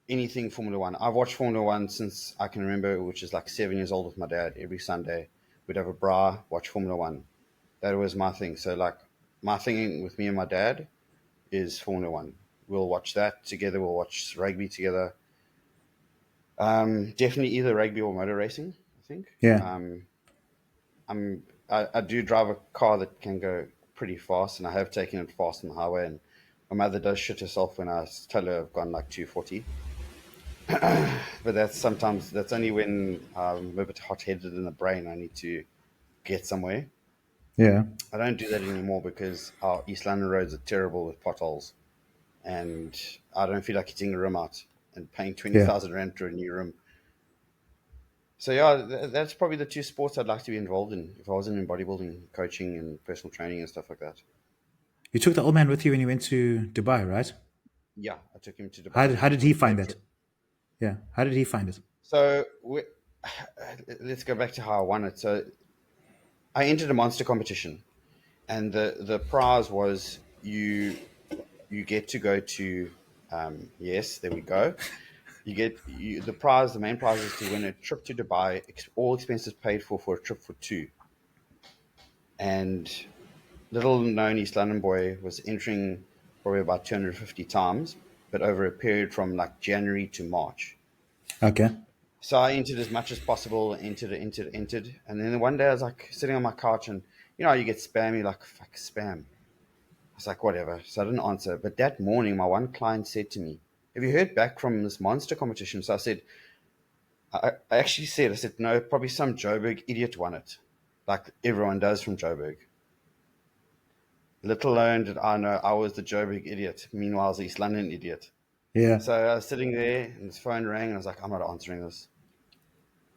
anything Formula One. I've watched Formula One since I can remember, which is like 7 years old with my dad. Every Sunday, we'd have a bra, watch Formula One. That was my thing. So, like, my thing with me and my dad is Formula One. We'll watch that together. We'll watch rugby together. Definitely either rugby or motor racing, I think. Yeah. I do drive a car that can go pretty fast, and I have taken it fast on the highway. And my mother does shit herself when I tell her I've gone like 240. But that's only when I'm a bit hot-headed in the brain. I need to get somewhere. Yeah. I don't do that anymore because our East London roads are terrible with potholes, and I don't feel like hitting a rim out and paying twenty Yeah. thousand rand for a new rim. So yeah, that's probably the two sports I'd like to be involved in if I wasn't in bodybuilding, coaching, and personal training and stuff like that. You took the old man with you when you went to Dubai, right? Yeah, I took him to How Dubai did, how did for he the find prep it? trip. Yeah. How did he find it? So let's go back to how I won it. So I entered a monster competition, and the prize was you get to go to yes, there we go. the prize. The main prize is to win a trip to Dubai, all expenses paid for a trip for two. And little known East London boy was entering probably about 250 times, but over a period from like January to March. Okay. So I entered as much as possible, entered. And then one day I was like sitting on my couch and you get spammy, like, fuck, spam. I was like, whatever. So I didn't answer. But that morning, my one client said to me, have you heard back from this monster competition? So I said, I actually said, no, probably some Joburg idiot won it. Like everyone does from Joburg. Little known did I know I was the Joburg idiot. Meanwhile, I was the East London idiot. Yeah. So I was sitting there and his phone rang and I was like, I'm not answering this.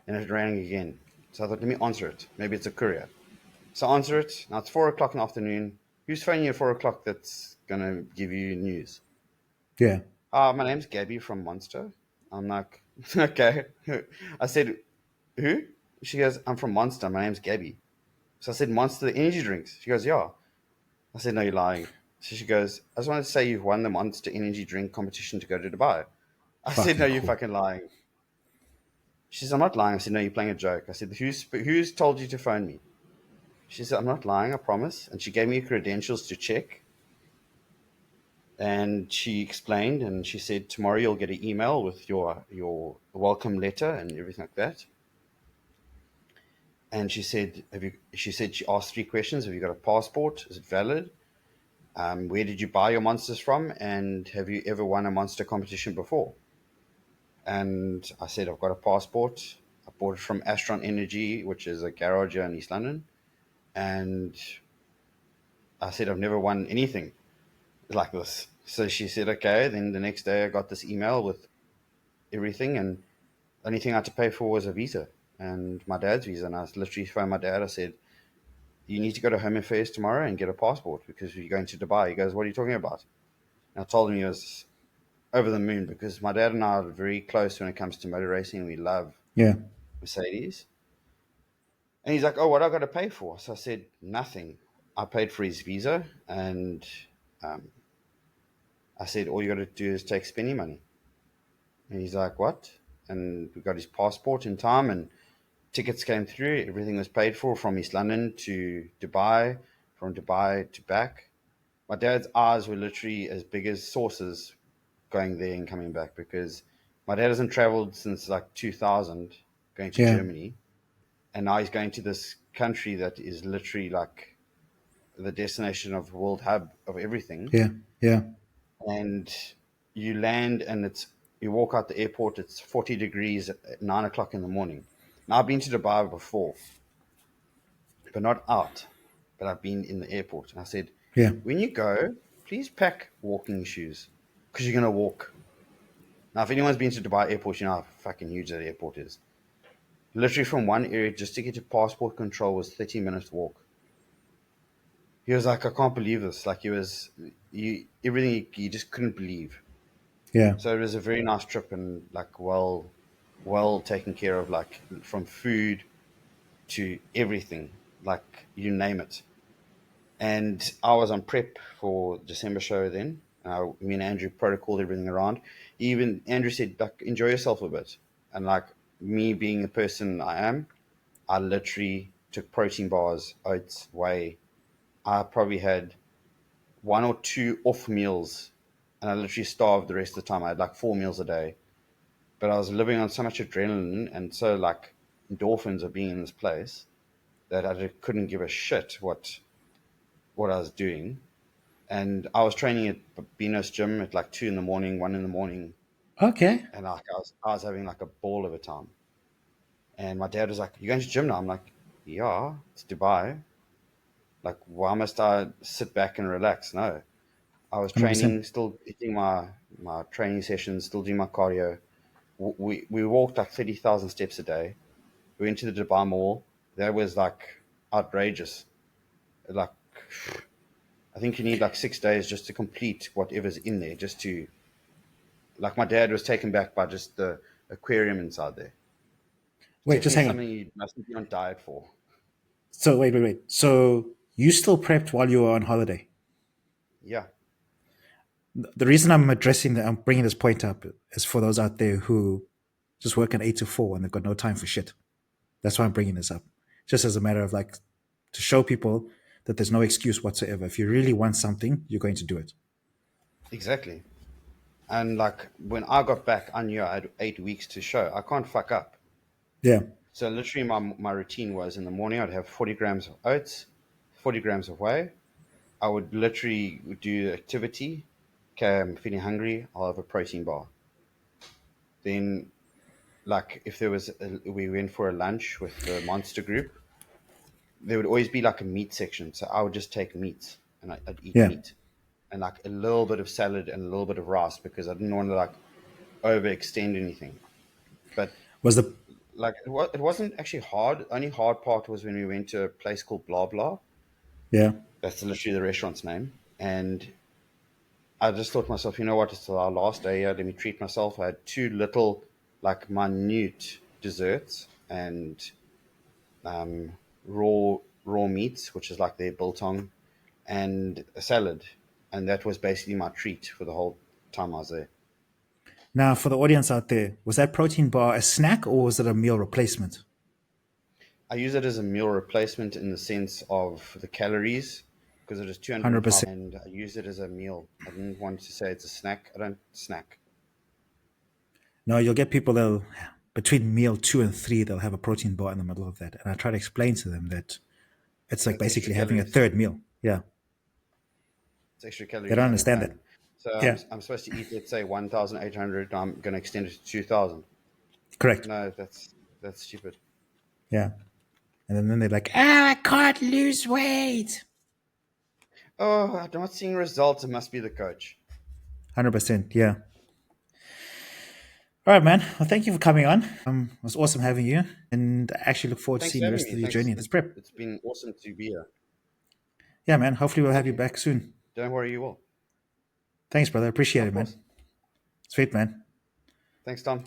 And it rang again. So I thought, let me answer it. Maybe it's a courier. So I answer it. Now it's 4 o'clock in the afternoon. Who's phoning you at 4 o'clock that's going to give you news? Yeah. My name's Gabby from Monster. I'm like, okay. I said, who? She goes, I'm from Monster. My name's Gabby. So I said, Monster, the energy drinks. She goes, yeah. I said, no, you're lying. So she goes, I just wanted to say you've won the Monster energy drink competition to go to Dubai. I said, no, Fucking you're cool. fucking lying. She says, I'm not lying. I said, no, you're playing a joke. I said, who's told you to phone me? She said, I'm not lying, I promise. And she gave me credentials to check. And she explained, and she said, tomorrow you'll get an email with your welcome letter and everything like that. And she said, she asked 3 questions. Have you got a passport? Is it valid? Where did you buy your monsters from? And have you ever won a monster competition before? And I said, I've got a passport. I bought it from Astron Energy, which is a garage here in East London. And I said, I've never won anything like this. So she said, okay. Then the next day I got this email with everything, and the only thing I had to pay for was a visa and my dad's visa. And I literally phoned my dad. I said, you need to go to Home Affairs tomorrow and get a passport because you're going to Dubai. He goes, what are you talking about? And I told him he was over the moon because my dad and I are very close when it comes to motor racing. We love Yeah. Mercedes. And he's like, oh, what do I got to pay for? So I said, nothing. I paid for his visa, and I said, all you got to do is take spending money. And he's like, what? And we got his passport in time, and tickets came through. Everything was paid for from East London to Dubai, from Dubai to back. My dad's eyes were literally as big as saucers going there and coming back because my dad hasn't traveled since like 2000 going to Yeah. Germany. And now he's going to this country that is literally like the destination of the world hub of everything. Yeah. Yeah. And you land and you walk out the airport, it's 40 degrees at 9 o'clock in the morning. Now I've been to Dubai before, but not out, but I've been in the airport. And I said, Yeah. when you go, please pack walking shoes because you're going to walk. Now, if anyone's been to Dubai airport, you know how fucking huge that airport is. Literally from one area just to get to passport control was 30 minutes walk. He was like, I can't believe this. Like everything you just couldn't believe. Yeah. So it was a very nice trip and like well taken care of, like from food to everything, like you name it. And I was on prep for December show then. Me and Andrew protocoled everything around. Even Andrew said, like, enjoy yourself a bit. And like me being the person I am, I literally took protein bars, oats, whey. I probably had 1 or 2 off meals, and I literally starved the rest of the time. I had like 4 meals a day, but I was living on so much adrenaline and so like endorphins of being in this place that I couldn't give a shit what I was doing. And I was training at Bino's gym at like 2 in the morning, 1 in the morning, Okay. and like I was having like a ball of a time. And my dad was like, "You going to gym now?" I'm like, "Yeah, it's Dubai. Like, why must I sit back and relax?" No, I was 100%. training, still hitting my training sessions, still doing my cardio. We walked like 30,000 steps a day. We went to the Dubai Mall. That was like outrageous. Like, I think you need like 6 days just to complete whatever's in there. Just to, like, my dad was taken back by just the aquarium inside there. Wait, just Definitely hang on. something you mustn't be on diet for. So wait. So you still prepped while you were on holiday? Yeah. The reason I'm I'm bringing this point up is for those out there who just work an 8 to 4 and they've got no time for shit. That's why I'm bringing this up. Just as a matter of like, to show people that there's no excuse whatsoever. If you really want something, you're going to do it. Exactly. And like when I got back, I knew I had 8 weeks to show. I can't fuck up. Yeah. So literally my routine was in the morning, I'd have 40 grams of oats, 40 grams of whey. I would literally do activity. Okay, I'm feeling hungry, I'll have a protein bar. Then, like, if we went for a lunch with the monster group, there would always be like a meat section. So I would just take meat and I'd eat Yeah. meat and like a little bit of salad and a little bit of rice because I didn't want to like overextend anything. But Was the like it wasn't actually hard. The only hard part was when we went to a place called Blah Blah. Yeah. That's literally the restaurant's name. And I just thought to myself, you know what, it's our last day here, let me treat myself. I had 2 little, like, minute desserts and raw meats, which is like their biltong, and a salad. And that was basically my treat for the whole time I was there. Now, for the audience out there, was that protein bar a snack or was it a meal replacement? I use it as a meal replacement in the sense of the calories because it is 205 100%. and I use it as a meal. I didn't want to say it's a snack. I don't snack. No, you'll get people that'll, between meal 2 and 3, they'll have a protein bar in the middle of that. And I try to explain to them that it's like That's extra basically having a calories. third meal. Yeah. It's extra calories They don't on your understand that. plan. So Yeah. I'm supposed to eat, let's say, 1,800. I'm going to extend it to 2,000. Correct. No, that's stupid. Yeah. And then they're like, I can't lose weight. Oh, I'm not seeing results. It must be the coach. 100%. Yeah. All right, man. Well, thank you for coming on. It was awesome having you. And I actually look forward to Thanks seeing for the having rest me. of your Thanks. journey in this prep. It's been awesome to be here. Yeah, man. Hopefully we'll have you back soon. Don't worry, you will. Thanks, brother. Appreciate Of it, man. course. Sweet, man. Thanks, Tom.